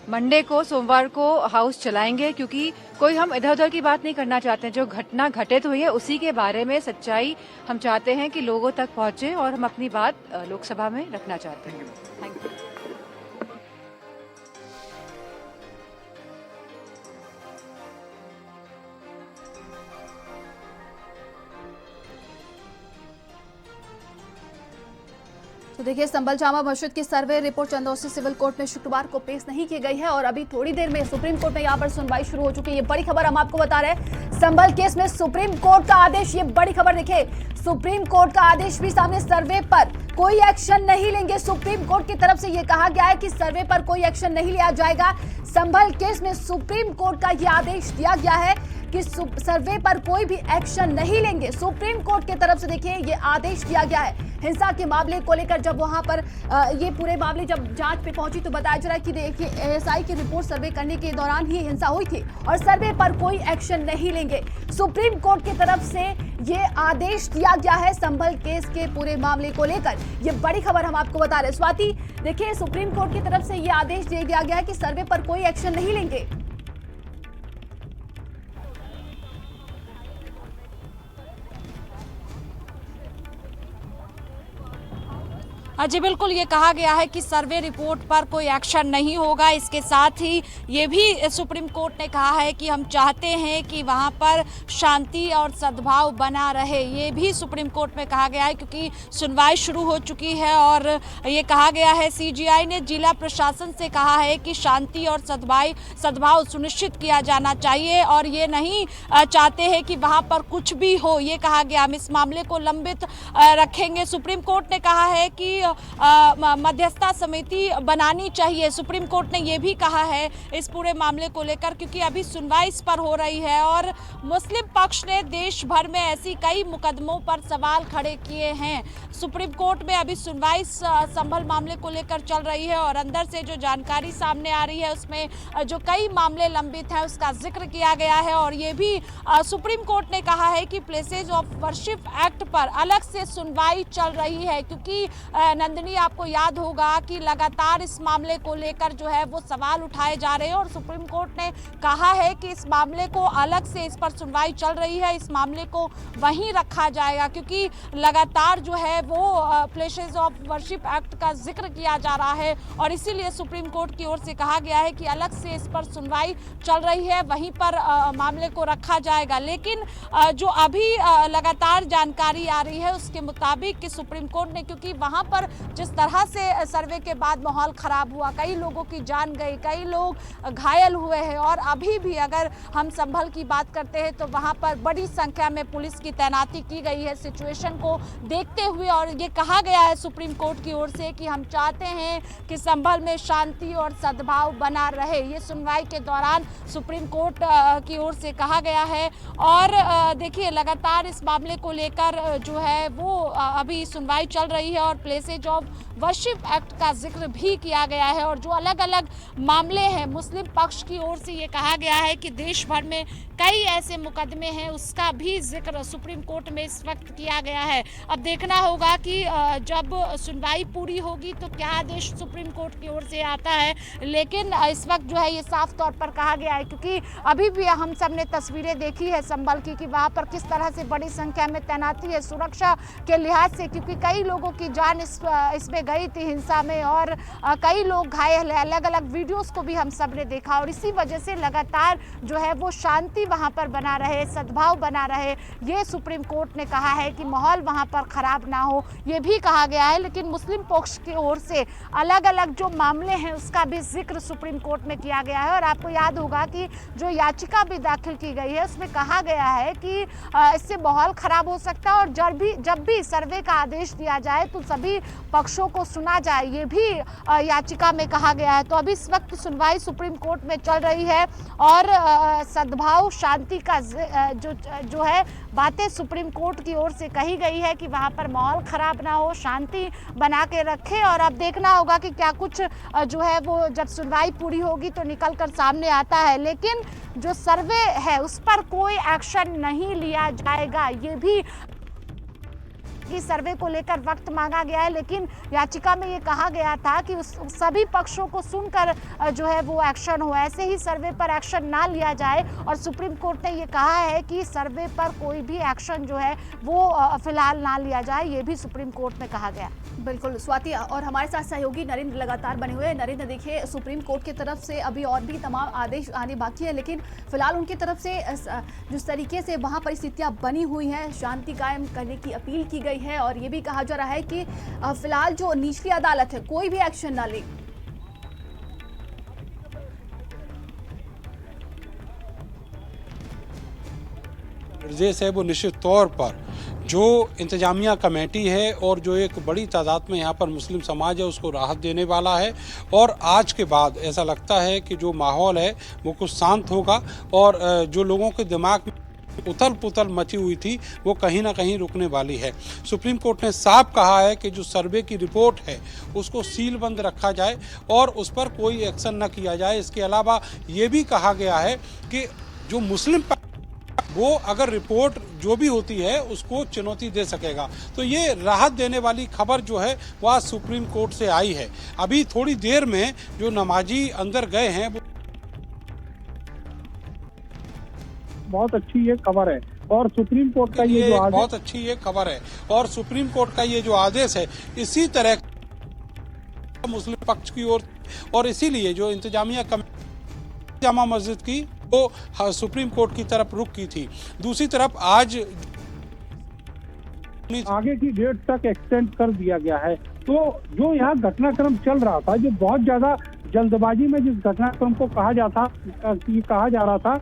मंडे को, सोमवार को हाउस चलाएंगे, क्योंकि कोई हम इधर उधर की बात नहीं करना चाहते हैं। जो घटना घटित हुई है उसी के बारे में सच्चाई हम चाहते हैं कि लोगों तक पहुंचे और हम अपनी बात लोकसभा में रखना चाहते हैं। Thank you. तो देखिए, संभल जामा मस्जिद की survey report Chandausi civil court में शुक्रवार को पेश नहीं की गई है और अभी थोड़ी देर में सुप्रीम कोर्ट में यहाँ पर सुनवाई शुरू हो चुकी है। ये बड़ी खबर हम आपको बता रहे हैं, संभल केस में सुप्रीम कोर्ट का आदेश। ये बड़ी खबर देखिए, सुप्रीम कोर्ट का आदेश भी सामने। सर्वे पर कोई एक्शन नहीं लेंगे। सुप्रीम कोर्ट की तरफ से ये कहा गया है कि सर्वे पर कोई एक्शन नहीं लिया जाएगा। संभल केस में सुप्रीम कोर्ट का ये आदेश दिया गया है कि सर्वे पर कोई भी एक्शन नहीं लेंगे। सुप्रीम कोर्ट की तरफ से देखिए ये आदेश दिया गया है। हिंसा के मामले को लेकर जब वहां पर ये पूरे मामले जब जांच पे पहुंची तो बताया जा रहा है कि देखिए एएसआई की रिपोर्ट सर्वे करने के दौरान ही हिंसा हुई थी और सर्वे पर कोई एक्शन नहीं लेंगे। सुप्रीम कोर्ट की तरफ से ये आदेश दिया गया है संभल केस के पूरे मामले को लेकर। ये बड़ी खबर हम आपको बता रहे हैं। स्वाति, देखिए सुप्रीम कोर्ट की तरफ से ये आदेश दे दिया गया है कि सर्वे पर कोई एक्शन नहीं लेंगे। जी बिल्कुल, ये कहा गया है कि सर्वे रिपोर्ट पर कोई एक्शन नहीं होगा। इसके साथ ही ये भी सुप्रीम कोर्ट ने कहा है कि हम चाहते हैं कि वहां पर शांति और सद्भाव बना रहे। ये भी सुप्रीम कोर्ट में कहा गया है क्योंकि सुनवाई शुरू हो चुकी है और ये कहा गया है, सीजीआई ने जिला प्रशासन से कहा है कि शांति और सद्भाव सुनिश्चित किया जाना चाहिए और ये नहीं चाहते हैं कि वहां पर कुछ भी हो। ये कहा गया, हम इस मामले को लंबित रखेंगे। सुप्रीम कोर्ट ने कहा है कि मध्यस्थता समिति बनानी चाहिए। सुप्रीम कोर्ट ने यह भी कहा है इस पूरे मामले को लेकर, क्योंकि अभी सुनवाई इस पर हो रही है और मुस्लिम पक्ष ने देश भर में ऐसी कई मुकदमों पर सवाल खड़े किए हैं। सुप्रीम कोर्ट में अभी सुनवाई संभल मामले को लेकर चल रही है और अंदर से जो जानकारी सामने आ रही है उसमें जो कई मामले लंबित हैं उसका जिक्र किया गया है और ये भी सुप्रीम कोर्ट ने कहा है कि प्लेसेस ऑफ वर्शिप एक्ट पर अलग से सुनवाई चल रही है, क्योंकि नंदिनी, आपको याद होगा कि लगातार इस मामले को लेकर जो है वो सवाल उठाए जा रहे हैं और सुप्रीम कोर्ट ने कहा है कि इस मामले को अलग से, इस पर सुनवाई चल रही है, इस मामले को वहीं रखा जाएगा, क्योंकि लगातार जो है वो प्लेसेस ऑफ वर्शिप एक्ट का जिक्र किया जा रहा है और इसीलिए सुप्रीम कोर्ट की ओर से कहा गया है कि अलग से इस पर सुनवाई चल रही है, वहीं पर मामले को रखा जाएगा। लेकिन जो अभी लगातार जानकारी आ रही है उसके मुताबिक कि सुप्रीम कोर्ट ने, क्योंकि वहां पर जिस तरह से सर्वे के बाद माहौल खराब हुआ, कई लोगों की जान गई, कई लोग घायल हुए हैं और अभी भी अगर हम संभल की बात करते हैं तो वहां पर बड़ी संख्या में पुलिस की तैनाती की गई है सिचुएशन को देखते हुए। और ये कहा गया है सुप्रीम कोर्ट की ओर से कि हम चाहते हैं कि संभल में शांति और सद्भाव बना रहे। ये सुनवाई के दौरान सुप्रीम कोर्ट की ओर से कहा गया है और देखिए लगातार इस मामले को लेकर जो है वो अभी सुनवाई चल रही है और प्लेसेज ऑफ वर्शिप एक्ट का जिक्र भी किया गया है और जो अलग अलग मामले हैं मुस्लिम पक्ष की ओर से ये कहा गया है कि देश भर में कई ऐसे मुकदमे हैं उसका भी जिक्र सुप्रीम कोर्ट में इस वक्त किया गया है। अब देखना होगा कि जब सुनवाई पूरी होगी तो क्या आदेश सुप्रीम कोर्ट की ओर से आता है, लेकिन इस वक्त जो है ये साफ तौर पर कहा गया है, क्योंकि अभी भी हम सब ने तस्वीरें देखी है संभल की कि वहाँ पर किस तरह से बड़ी संख्या में तैनाती है सुरक्षा के लिहाज से, क्योंकि कई लोगों की जान इसमें गई थी हिंसा में और कई लोग घायल है। अलग अलग वीडियोस को भी हम सब ने देखा और इसी वजह से लगातार जो है वो शांति वहां पर बना रहे, सद्भाव बना रहे, ये सुप्रीम कोर्ट ने कहा है कि माहौल वहां पर खराब ना हो, ये भी कहा गया है। लेकिन मुस्लिम पक्ष की ओर से अलग अलग जो मामले हैं उसका भी जिक्र सुप्रीम कोर्ट में किया गया है और आपको याद होगा कि जो याचिका भी दाखिल की गई है उसमें कहा गया है कि इससे माहौल खराब हो सकता है और जब भी सर्वे का आदेश दिया जाए तो सभी पक्षों को सुना जाए, ये भी याचिका में कहा गया है। तो अभी इस वक्त सुनवाई सुप्रीम कोर्ट में चल रही है और सद्भाव शांति का जो है बातें सुप्रीम कोर्ट की ओर से कही गई है कि वहां पर माहौल खराब ना हो, शांति बना के रखे और अब देखना होगा कि क्या कुछ जो है वो जब सुनवाई पूरी होगी तो निकल कर सामने आता है। लेकिन जो सर्वे है उस पर कोई एक्शन नहीं लिया जाएगा, ये भी कि सर्वे को लेकर वक्त मांगा गया है, लेकिन याचिका में ये कहा गया था कि उस सभी पक्षों को सुनकर जो है वो एक्शन हो, ऐसे ही सर्वे पर एक्शन ना लिया जाए और सुप्रीम कोर्ट ने ये कहा है कि सर्वे पर कोई भी एक्शन जो है वो फिलहाल ना लिया जाए, ये भी सुप्रीम कोर्ट में कहा गया। बिल्कुल स्वाति, और हमारे साथ सहयोगी नरेंद्र लगातार बने हुए हैं। नरेंद्र, देखिए सुप्रीम कोर्ट की तरफ से अभी और भी तमाम आदेश आने बाकी है, लेकिन फिलहाल उनकी तरफ से जिस तरीके से वहाँ परिस्थितियाँ बनी हुई हैं, शांति कायम करने की अपील की गई गई है और ये भी कहा जा रहा है कि फिलहाल जो निचली अदालत है कोई भी एक्शन ना ले। निर्देश है वो निश्चित तौर पर जो इंतजामिया कमेटी है और जो एक बड़ी तादाद में यहाँ पर मुस्लिम समाज है उसको राहत देने वाला है। और आज के बाद ऐसा लगता है कि जो माहौल है वो कुछ शांत होगा और जो लोगों के दिमाग में उथल पुथल मची हुई थी वो कहीं ना कहीं रुकने वाली है। सुप्रीम कोर्ट ने साफ कहा है कि जो सर्वे की रिपोर्ट है उसको सील बंद रखा जाए और उस पर कोई एक्शन न किया जाए। इसके अलावा ये भी कहा गया है कि जो मुस्लिम वो अगर रिपोर्ट जो भी होती है उसको चुनौती दे सकेगा। तो ये राहत देने वाली खबर जो है वो आज सुप्रीम कोर्ट से आई है। अभी थोड़ी देर में जो नमाजी अंदर गए हैं वो बहुत अच्छी ये खबर है और सुप्रीम कोर्ट का ये जो आदेश बहुत अच्छी ये खबर है और सुप्रीम कोर्ट का ये जो आदेश है इसी तरह मुस्लिम पक्ष की ओर और इसीलिए जो इंतजामिया कमेटी जामा मस्जिद की वो सुप्रीम कोर्ट की तरफ रुख की थी। दूसरी तरफ आज आगे की डेट तक एक्सटेंड कर दिया गया है। तो जो यहाँ घटनाक्रम चल रहा था, जो बहुत ज्यादा जल्दबाजी में जिस घटनाक्रम को कहा जा रहा था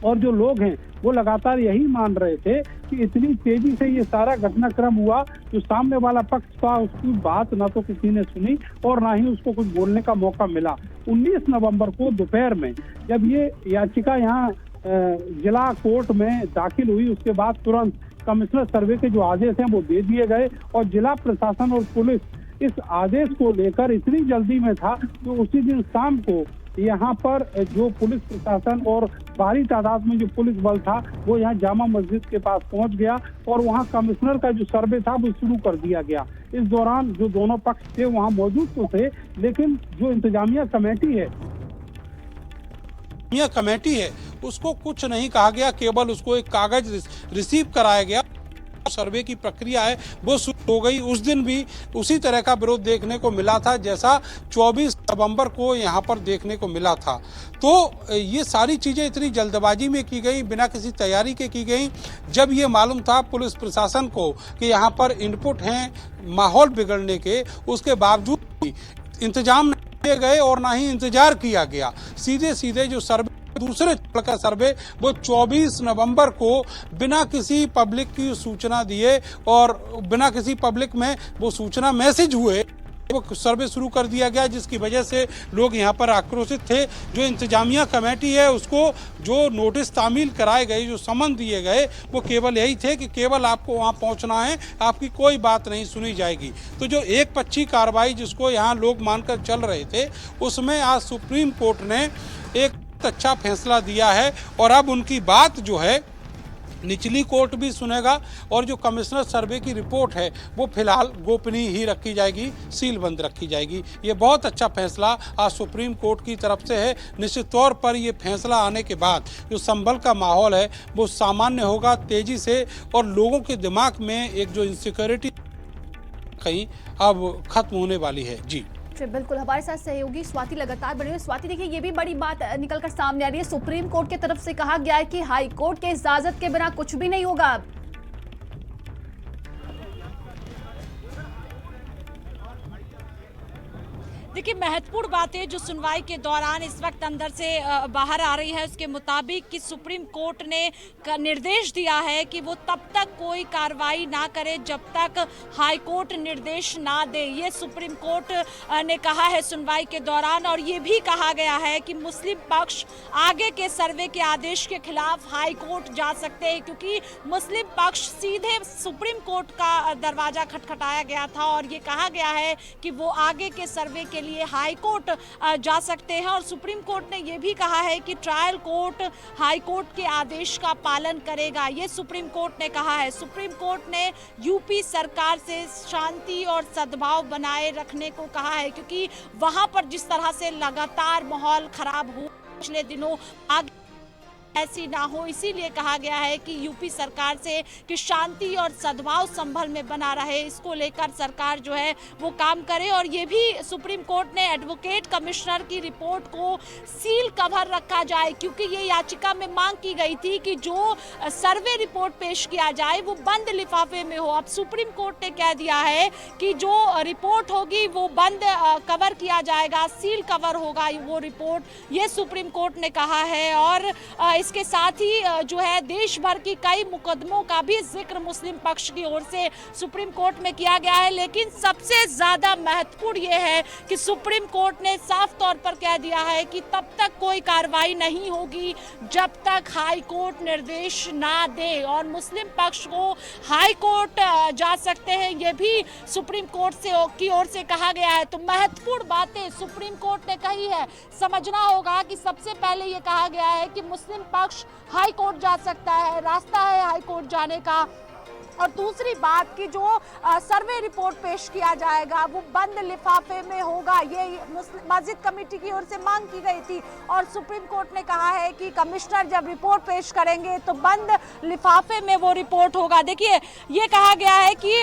और जो लोग हैं वो लगातार यही मान रहे थे कि इतनी तेजी से ये सारा घटनाक्रम हुआ, जो सामने वाला पक्ष था उसकी बात ना तो किसी ने सुनी और ना ही उसको कुछ बोलने का मौका मिला। 19 नवंबर को दोपहर में जब ये याचिका यहाँ जिला कोर्ट में दाखिल हुई उसके बाद तुरंत कमिश्नर सर्वे के जो आदेश हैं वो दे दिए गए और जिला प्रशासन और पुलिस इस आदेश को लेकर इतनी जल्दी में था तो उसी दिन शाम को यहाँ पर जो पुलिस प्रशासन और भारी तादाद में जो पुलिस बल था वो यहाँ जामा मस्जिद के पास पहुंच गया और वहाँ कमिश्नर का जो सर्वे था वो शुरू कर दिया गया। इस दौरान जो दोनों पक्ष थे वहाँ मौजूद तो थे, लेकिन जो इंतजामिया कमेटी है उसको कुछ नहीं कहा गया, केवल उसको एक कागज रिसीव कराया गया। सर्वे की प्रक्रिया है वो शुरू हो गई। उस दिन भी उसी तरह का विरोध देखने को मिला था जैसा 24 नवंबर को यहाँ पर देखने को मिला था। तो ये सारी चीजें इतनी जल्दबाजी में की गई, बिना किसी तैयारी के की गई। जब ये मालूम था पुलिस प्रशासन को कि यहाँ पर इनपुट हैं माहौल बिगड़ने के, उसके बावजूद भी इंतजाम नहीं किए गए और ना ही इंतजार किया गया। सीधे जो सर्वे दूसरे चरण का सर्वे वो 24 नवंबर को बिना किसी पब्लिक की सूचना दिए और बिना किसी पब्लिक में वो सूचना मैसेज हुए वो सर्वे शुरू कर दिया गया, जिसकी वजह से लोग यहाँ पर आक्रोशित थे। जो इंतजामिया कमेटी है उसको जो नोटिस तामील कराए गए, जो समन दिए गए, वो केवल यही थे कि केवल आपको वहाँ पहुँचना है, आपकी कोई बात नहीं सुनी जाएगी। तो जो एक पक्षी कार्रवाई जिसको यहाँ लोग मानकर चल रहे थे उसमें आज सुप्रीम कोर्ट ने एक अच्छा फैसला दिया है और अब उनकी बात जो है निचली कोर्ट भी सुनेगा और जो कमिश्नर सर्वे की रिपोर्ट है वो फिलहाल गोपनीय ही रखी जाएगी, सील बंद रखी जाएगी। ये बहुत अच्छा फैसला आज सुप्रीम कोर्ट की तरफ से है। निश्चित तौर पर ये फैसला आने के बाद जो संभल का माहौल है वो सामान्य होगा तेजी से और लोगों के दिमाग में एक जो इनसिक्योरिटी कहीं अब खत्म होने वाली है। जी बिल्कुल, हमारे साथ सहयोगी स्वाति लगातार बने हुए। स्वाति, देखिए ये भी बड़ी बात निकलकर सामने आ रही है, सुप्रीम कोर्ट की तरफ से कहा गया है कि हाई कोर्ट के इजाजत के बिना कुछ भी नहीं होगा। अब देखिए महत्वपूर्ण बातें जो सुनवाई के दौरान इस वक्त अंदर से बाहर आ रही है उसके मुताबिक कि सुप्रीम कोर्ट ने निर्देश दिया है कि वो तब तक कोई कार्रवाई ना करे जब तक हाई कोर्ट निर्देश ना दे। ये सुप्रीम कोर्ट ने कहा है सुनवाई के दौरान और ये भी कहा गया है कि मुस्लिम पक्ष आगे के सर्वे के आदेश के खिलाफ हाई कोर्ट जा सकते हैं, क्योंकि मुस्लिम पक्ष सीधे सुप्रीम कोर्ट का दरवाजा खटखटाया गया था और ये कहा गया है कि वो आगे के सर्वे के लिए हाई कोर्ट जा सकते हैं। और सुप्रीम कोर्ट ने यह भी कहा है कि ट्रायल कोर्ट हाई कोर्ट के आदेश का पालन करेगा, ये सुप्रीम कोर्ट ने कहा है। सुप्रीम कोर्ट ने यूपी सरकार से शांति और सद्भाव बनाए रखने को कहा है, क्योंकि वहां पर जिस तरह से लगातार माहौल खराब हुआ पिछले दिनों आगे ऐसी ना हो, इसीलिए कहा गया है कि यूपी सरकार से कि शांति और सद्भाव संभल में बना रहे, इसको लेकर सरकार जो है वो काम करे। और ये भी सुप्रीम कोर्ट ने एडवोकेट कमिश्नर की रिपोर्ट को सील कवर रखा जाए, क्योंकि ये याचिका में मांग की गई थी कि जो सर्वे रिपोर्ट पेश किया जाए वो बंद लिफाफे में हो। अब सुप्रीम कोर्ट ने कह दिया है कि जो रिपोर्ट होगी वो बंद कवर किया जाएगा, सील कवर होगा वो रिपोर्ट, ये सुप्रीम कोर्ट ने कहा है। और इसके साथ ही जो है देश भर की कई मुकदमों का भी जिक्र मुस्लिम पक्ष की ओर से सुप्रीम कोर्ट में किया गया है। लेकिन सबसे ज्यादा महत्वपूर्ण ये है कि सुप्रीम कोर्ट ने साफ तौर पर कह दिया है कि तब तक कोई कार्रवाई नहीं होगी जब तक हाई कोर्ट निर्देश ना दे, और मुस्लिम पक्ष को हाई कोर्ट जा सकते हैं ये भी सुप्रीम कोर्ट की ओर से कहा गया है। तो महत्वपूर्ण बातें सुप्रीम कोर्ट ने कही है, समझना होगा कि सबसे पहले ये कहा गया है कि मुस्लिम पक्ष हाई कोर्ट जा सकता है, रास्ता है हाई कोर्ट जाने का। और दूसरी बात कि जो सर्वे रिपोर्ट पेश किया जाएगा वो बंद लिफाफे में होगा, ये मस्जिद कमेटी की ओर से मांग की गई थी। और सुप्रीम कोर्ट ने कहा है कि कमिश्नर जब रिपोर्ट पेश करेंगे तो बंद लिफाफे में वो रिपोर्ट होगा। देखिए, ये कहा गया है कि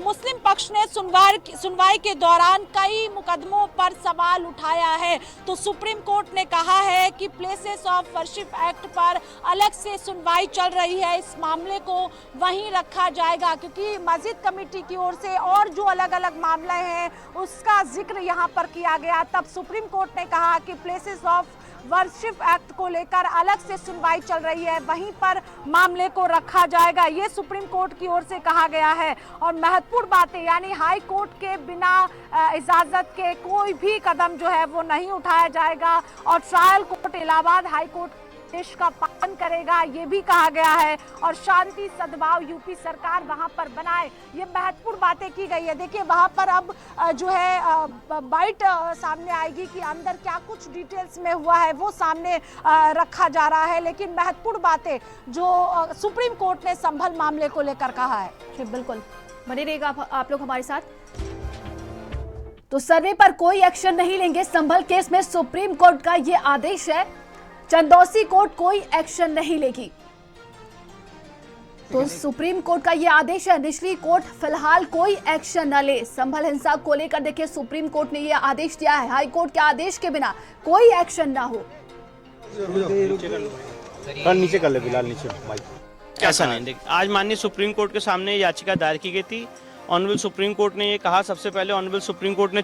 मुस्लिम पक्ष ने सुनवाई के दौरान कई मुकदमों पर सवाल उठाया है, तो सुप्रीम कोर्ट ने कहा है कि प्लेसेस ऑफ वर्शिप एक्ट पर अलग से सुनवाई चल रही है, इस मामले को वहीं रखा जाएगा, क्योंकि मस्जिद कमेटी की ओर से और जो अलग अलग मामले हैं उसका जिक्र यहाँ पर किया गया। तब सुप्रीम कोर्ट ने कहा कि प्लेसेस ऑफ वर्शिप एक्ट को लेकर अलग से सुनवाई चल रही है, वहीं पर मामले को रखा जाएगा, ये सुप्रीम कोर्ट की ओर से कहा गया है। और महत्वपूर्ण बातें, यानी हाई कोर्ट के बिना इजाजत के कोई भी कदम जो है वो नहीं उठाया जाएगा, और trial court Allahabad high court देश का पालन करेगा, ये भी कहा गया है। और शांति सद्भाव यूपी सरकार वहां पर बनाए, ये महत्वपूर्ण बातें की गई है। देखिए, वहां पर अब जो है बाइट सामने आएगी कि अंदर क्या कुछ डिटेल्स में हुआ है वो सामने रखा जा रहा है। लेकिन महत्वपूर्ण बातें जो सुप्रीम कोर्ट ने संभल मामले को लेकर कहा है। जी बिल्कुल, बने रहेगा आप लोग हमारे साथ। तो सर्वे पर कोई एक्शन नहीं लेंगे, संभल केस में सुप्रीम कोर्ट का ये आदेश है। चंदौसी कोर्ट कोई एक्शन नहीं लेगी, तो सुप्रीम कोर्ट का ये आदेश है। निचली कोर्ट फिलहाल कोई एक्शन न ले। संभल हिंसा को लेकर देखिए सुप्रीम कोर्ट ने ये आदेश दिया है, हाई कोर्ट के आदेश के बिना कोई एक्शन ना हो। नीचे कर ले फिलहाल, नीचे ऐसा नहीं। देखिए, आज माननीय सुप्रीम कोर्ट के सामने याचिका दायर की गई थी। ऑनरेबल सुप्रीम कोर्ट ने ये कहा, सबसे पहले ऑनरेबल सुप्रीम कोर्ट ने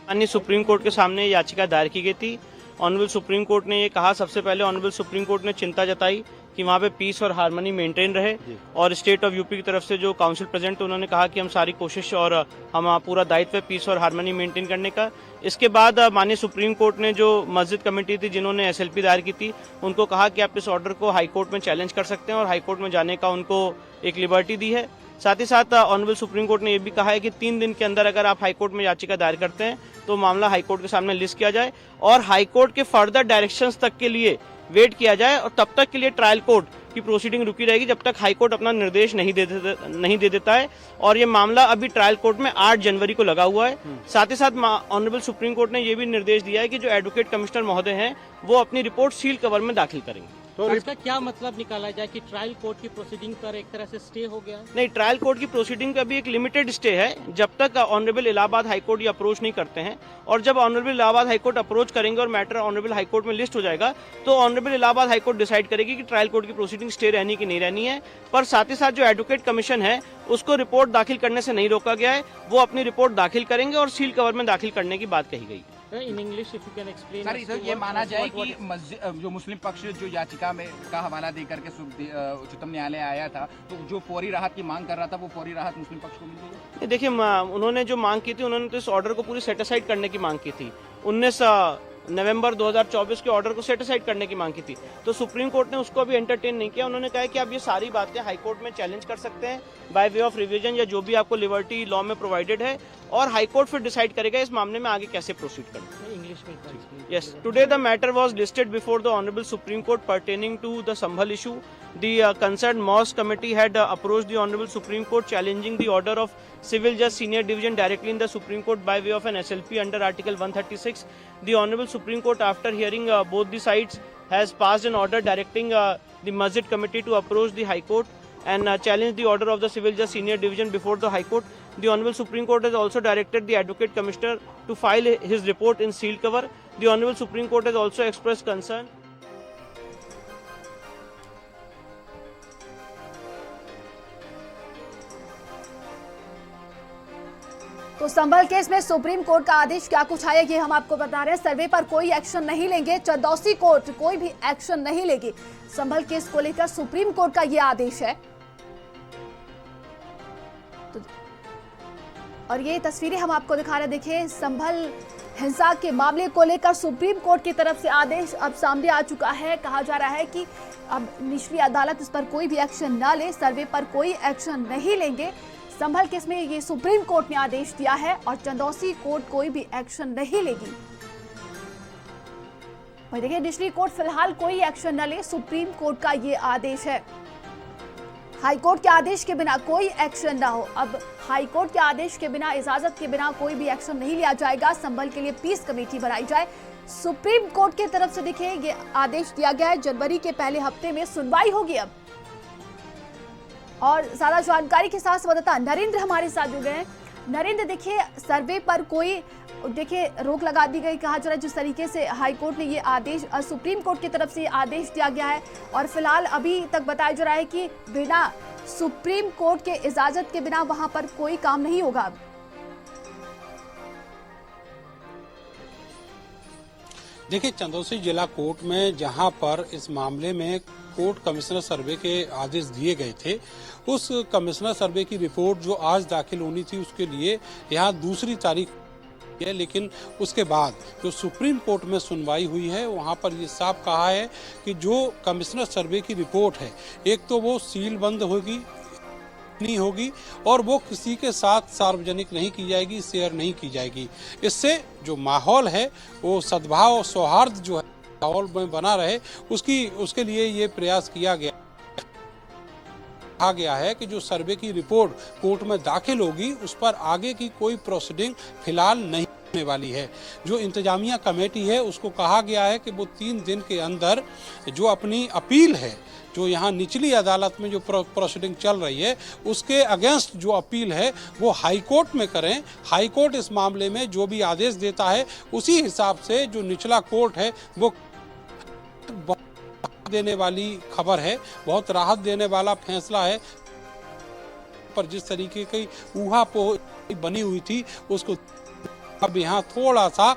माननीय सुप्रीम कोर्ट के सामने याचिका दायर की गई थी। ऑनरेबल सुप्रीम कोर्ट ने ये कहा, सबसे पहले ऑनरेबल सुप्रीम कोर्ट ने चिंता जताई कि वहाँ पे पीस और हार्मनी मेंटेन रहे, और स्टेट ऑफ यूपी की तरफ से जो काउंसिल प्रेजेंट उन्होंने कहा कि हम सारी कोशिश और हम पूरा दायित्व है पीस और हार्मनी मेंटेन करने का। इसके बाद माननीय सुप्रीम कोर्ट ने जो मस्जिद कमेटी थी जिन्होंने SLP दायर की थी, उनको कहा कि आप इस ऑर्डर को हाई कोर्ट में चैलेंज कर सकते हैं, और हाई कोर्ट में जाने का उनको एक लिबर्टी दी है। साथ ही साथ ऑनरेबल सुप्रीम कोर्ट ने यह भी कहा है कि 3 दिन के अंदर अगर आप हाई कोर्ट में याचिका दायर करते हैं तो मामला हाई कोर्ट के सामने लिस्ट किया जाए, और हाई कोर्ट के फर्दर डायरेक्शंस तक के लिए वेट किया जाए, और तब तक के लिए ट्रायल कोर्ट की प्रोसीडिंग रुकी रहेगी जब तक हाई कोर्ट अपना निर्देश नहीं दे देता है। और ये मामला अभी ट्रायल कोर्ट में 8 जनवरी को लगा हुआ है। साथ ही साथ ऑनरेबल सुप्रीम कोर्ट ने यह भी निर्देश दिया है कि जो एडवोकेट कमिश्नर महोदय हैं वो अपनी रिपोर्ट सील कवर में दाखिल करेंगे। तो इसका क्या मतलब निकाला जाए कि ट्रायल कोर्ट की प्रोसीडिंग पर एक तरह से स्टे हो गया है? नहीं, ट्रायल कोर्ट की प्रोसीडिंग का भी एक लिमिटेड स्टे है जब तक ऑनरेबल इलाहाबाद हाई कोर्ट ये अप्रोच नहीं करते हैं, और जब honourable Allahabad high court approach करेंगे और मैटर ऑनरेबल हाई कोर्ट में लिस्ट हो जाएगा तो honourable Allahabad high court decide करेगी कि ट्रायल कोर्ट की प्रोसीडिंग स्टे रहनी कि नहीं रहनी है। पर साथ ही साथ जो एडवोकेट कमीशन है उसको रिपोर्ट दाखिल करने से नहीं रोका गया है, वो अपनी रिपोर्ट दाखिल करेंगे और सील कवर में दाखिल करने की बात कही गई। In English if you can explain. Sir, इधर ये माना जाए कि जो मुस्लिम पक्ष जो याचिका में का हवाला देकर के उच्चतम न्यायालय आया था, तो जो फौरी राहत की मांग कर रहा था वो फौरी राहत मुस्लिम पक्ष को मिल गई? देखिए, उन्होंने जो मांग की थी, उन्होंने तो इस ऑर्डर को पूरी सेटिसाइड करने की मांग की थी। 19 नवंबर 2024 के ऑर्डर को सेटिसाइड करने की मांग की थी, तो सुप्रीम कोर्ट ने उसको अभी एंटरटेन नहीं किया। उन्होंने कहा कि आप ये सारी बातें हाई कोर्ट में चैलेंज कर सकते हैं बाय वे ऑफ रिवीजन, या जो भी आपको लिबर्टी लॉ में प्रोवाइडेड है, और हाई कोर्ट फिर डिसाइड करेगा इस मामले में आगे कैसे प्रोसीड करना। इंग्लिश में Yes, today the matter was listed before the Honorable Supreme Court pertaining to the Sambhal issue. The concerned Mosque Committee had approached the Honorable Supreme Court challenging the order of Civil Judge Senior Division directly in the Supreme Court by way of an SLP under Article 136. The Honorable Supreme Court, after hearing both the sides, has passed an order directing the Masjid Committee to approach the High Court and challenge the order of the Civil Judge Senior Division before the High Court. The Honorable Supreme Court has also directed the Advocate Commissioner to file his report in sealed cover. The Honorable Supreme Court has also expressed concern. तो संभल case में supreme court का आदेश क्या कुछ आया ये हम आपको बता रहे हैं। सर्वे पर कोई एक्शन नहीं लेंगे, चंदौसी कोर्ट कोई भी एक्शन नहीं लेगी। संभल केस को लेकर सुप्रीम कोर्ट का ये आदेश है। और ये तस्वीरें हम आपको दिखा रहे हैं। देखिए, संभल हिंसा के मामले को लेकर सुप्रीम कोर्ट की तरफ से आदेश अब सामने आ चुका है। कहा जा रहा है कि अब निचली अदालत इस पर कोई भी एक्शन ना ले, सर्वे पर कोई एक्शन नहीं लेंगे। संभल केस में ये सुप्रीम कोर्ट ने आदेश दिया है और चंदौसी कोर्ट कोई भी एक्शन नहीं लेगी। वही देखिए, निचली कोर्ट फिलहाल कोई एक्शन न ले, सुप्रीम कोर्ट का ये आदेश है। हाई कोर्ट के आदेश के बिना कोई एक्शन ना हो। अब हाई कोर्ट के आदेश के बिना, इजाजत के बिना कोई भी एक्शन नहीं लिया जाएगा। संभल के लिए पीस कमेटी बनाई जाए। सुप्रीम कोर्ट की तरफ से देखिए ये आदेश दिया गया है। जनवरी के पहले हफ्ते में सुनवाई होगी अब। और ज्यादा जानकारी के साथ संवाददाता नरेंद्र हमारे साथ जुड़ गए हैं। नरेंद्र, देखिए, सर्वे पर कोई रोक लगा दी गई। कहा जा रहा है जिस तरीके से हाई कोर्ट ने ये आदेश, सुप्रीम कोर्ट की तरफ से ये आदेश दिया गया है और फिलहाल अभी तक बताया जा रहा है कि बिना सुप्रीम कोर्ट के इजाजत के बिना वहां पर कोई काम नहीं होगा। देखिए, चंदौसी जिला कोर्ट में जहां पर इस मामले में कोर्ट कमिश्नर सर्वे के आदेश दिए गए थे, उस कमिश्नर सर्वे की रिपोर्ट जो आज दाखिल होनी थी उसके लिए यहाँ दूसरी तारीख है। लेकिन उसके बाद जो सुप्रीम कोर्ट में सुनवाई हुई है वहाँ पर ये साफ कहा है कि जो कमिश्नर सर्वे की रिपोर्ट है, एक तो वो सील बंद होगी नहीं होगी और वो किसी के साथ सार्वजनिक नहीं की जाएगी, शेयर नहीं की जाएगी। इससे जो माहौल है वो सद्भाव और सौहार्द जो है माहौल में बना रहे, उसके लिए ये प्रयास किया गया। कहा गया है कि जो सर्वे की रिपोर्ट कोर्ट में दाखिल होगी उस पर आगे की कोई प्रोसीडिंग फिलहाल नहीं होने वाली है। जो इंतजामिया कमेटी है उसको कहा गया है कि वो 3 दिन के अंदर जो अपनी अपील है, जो यहाँ निचली अदालत में जो प्रोसीडिंग चल रही है उसके अगेंस्ट जो अपील है वो हाई कोर्ट में करें। हाई कोर्ट इस मामले में जो भी आदेश देता है उसी हिसाब से जो निचला कोर्ट है वो देने वाली खबर है, बहुत राहत देने वाला फैसला है। पर जिस तरीके की ऊहापोह बनी हुई थी उसको अब यहाँ थोड़ा सा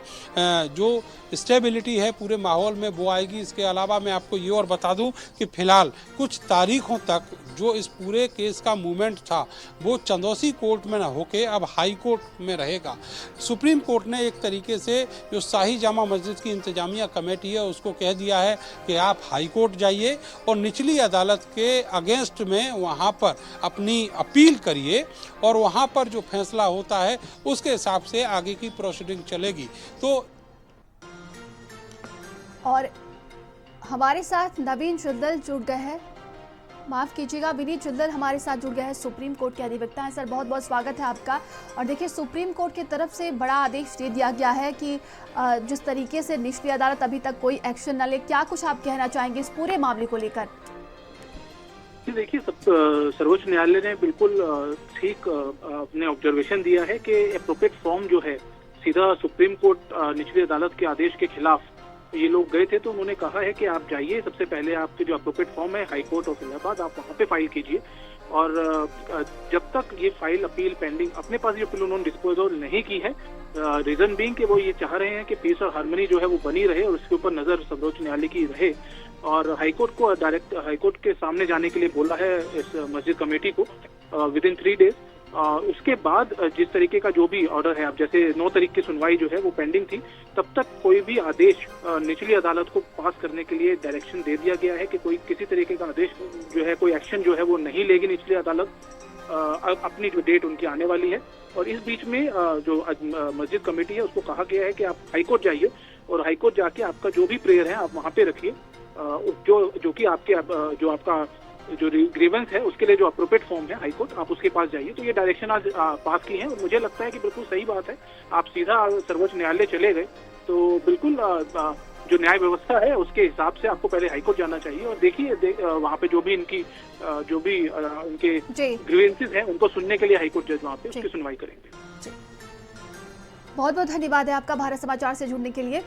जो स्टेबिलिटी है पूरे माहौल में वो आएगी। इसके अलावा मैं आपको ये और बता दूं कि फिलहाल कुछ तारीखों तक जो इस पूरे केस का मूवमेंट था वो चंदौसी कोर्ट में न होके अब हाई कोर्ट में रहेगा। सुप्रीम कोर्ट ने एक तरीके से जो शाही जामा मस्जिद की इंतजामिया कमेटी है उसको कह दिया है कि आप हाई कोर्ट जाइए और निचली अदालत के अगेंस्ट में वहाँ पर अपनी अपील करिए और वहाँ पर जो फैसला होता है उसके हिसाब से आगे की प्रोसीडिंग चलेगी। तो और हमारे साथ नवीन जुल्दल जुड़ गए हैं, माफ कीजिएगा, विनीत जुल्दल हमारे साथ जुड़ गए हैं, सुप्रीम कोर्ट के अधिवक्ता हैं। सर, बहुत बहुत स्वागत है आपका। और देखिए, सुप्रीम कोर्ट की तरफ से बड़ा आदेश दे दिया गया है कि जिस तरीके से निचली अदालत अभी तक कोई एक्शन न ले, क्या कुछ आप कहना चाहेंगे इस पूरे मामले को लेकर? देखिए, सर्वोच्च न्यायालय ने बिल्कुल ठीक अपने ऑब्जर्वेशन दिया है कि एप्रोप्रिएट फॉर्म जो है सीधा सुप्रीम कोर्ट निचली अदालत के आदेश के खिलाफ ये लोग गए थे, तो उन्होंने कहा है कि आप जाइए, सबसे पहले आपके जो एप्रोप्रिएट फॉर्म है हाई कोर्ट ऑफ इलाहाबाद आप वहाँ पे फाइल कीजिए और जब तक ये फाइल अपील पेंडिंग, अपने पास ये अपील उन्होंने डिस्पोजल नहीं की है, रीजन बीइंग कि वो ये चाह रहे हैं कि पीस और हार्मनी जो है वो बनी रहे और उसके ऊपर नजर सर्वोच्च न्यायालय की रहे। और हाईकोर्ट को डायरेक्ट हाईकोर्ट के सामने जाने के लिए बोला है इस मस्जिद कमेटी को विद इन 3 डेज। उसके बाद जिस तरीके का जो भी ऑर्डर है, अब जैसे 9 तारीख की सुनवाई जो है वो पेंडिंग थी, तब तक कोई भी आदेश निचली अदालत को पास करने के लिए डायरेक्शन दे दिया गया है कि कोई किसी तरीके का आदेश जो है, कोई एक्शन जो है वो नहीं लेगी निचली अदालत। अपनी जो डेट उनकी आने वाली है और इस बीच में जो मस्जिद कमेटी है उसको कहा गया है कि आप हाईकोर्ट जाइए और हाईकोर्ट जाके आपका जो भी प्रेयर है आप वहाँ पे रखिए, जो कि आपके जो आपका जो ग्रीवेंस है उसके लिए जो अप्रोप्रिएट फॉर्म है हाई कोर्ट, आप उसके पास जाइए। तो ये डायरेक्शन आज पास की है और मुझे लगता है कि बिल्कुल सही बात है। आप सीधा सर्वोच्च न्यायालय चले गए तो बिल्कुल जो न्याय व्यवस्था है उसके हिसाब से आपको पहले हाईकोर्ट जाना चाहिए और देखिए वहाँ पे जो भी इनके ग्रीवेंसेस हैं उनको सुनने के लिए हाईकोर्ट जज वहाँ पे उसकी सुनवाई करेंगे। बहुत बहुत धन्यवाद है आपका भारत समाचार से जुड़ने के लिए।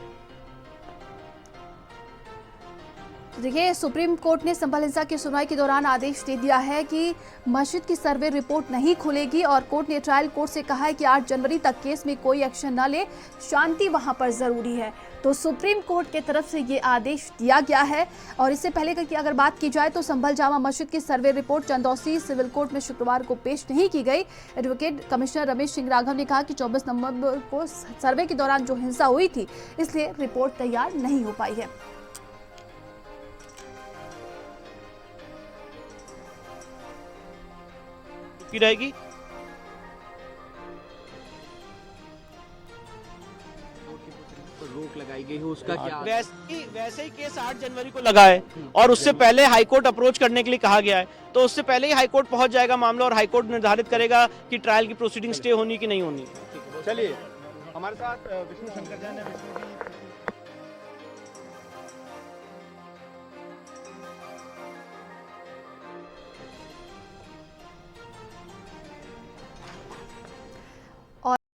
देखिए, सुप्रीम कोर्ट ने संभल हिंसा की सुनवाई के दौरान आदेश दे दिया है कि मस्जिद की सर्वे रिपोर्ट नहीं खुलेगी और कोर्ट ने ट्रायल कोर्ट से कहा है कि 8 जनवरी तक केस में कोई एक्शन न ले, शांति वहां पर जरूरी है। तो सुप्रीम कोर्ट की तरफ से ये आदेश दिया गया है। और इससे पहले कि अगर बात की जाए तो संभल जामा मस्जिद की survey report Chandausi civil court में शुक्रवार को पेश नहीं की गई। एडवोकेट कमिश्नर रमेश सिंह राघव ने कहा कि 24 नवंबर को सर्वे के दौरान जो हिंसा हुई थी इसलिए रिपोर्ट तैयार नहीं हो पाई है। रहेगी रोक लगाई गई है उसका क्या? वैसे ही केस 8 जनवरी को लगा है और उससे पहले हाईकोर्ट अप्रोच करने के लिए कहा गया है, तो उससे पहले ही हाईकोर्ट पहुंच जाएगा मामला और हाईकोर्ट निर्धारित करेगा कि ट्रायल की प्रोसीडिंग स्टे होनी कि नहीं होनी। चलिए हमारे साथ विष्णु शंकर जैन है। विष्णु जी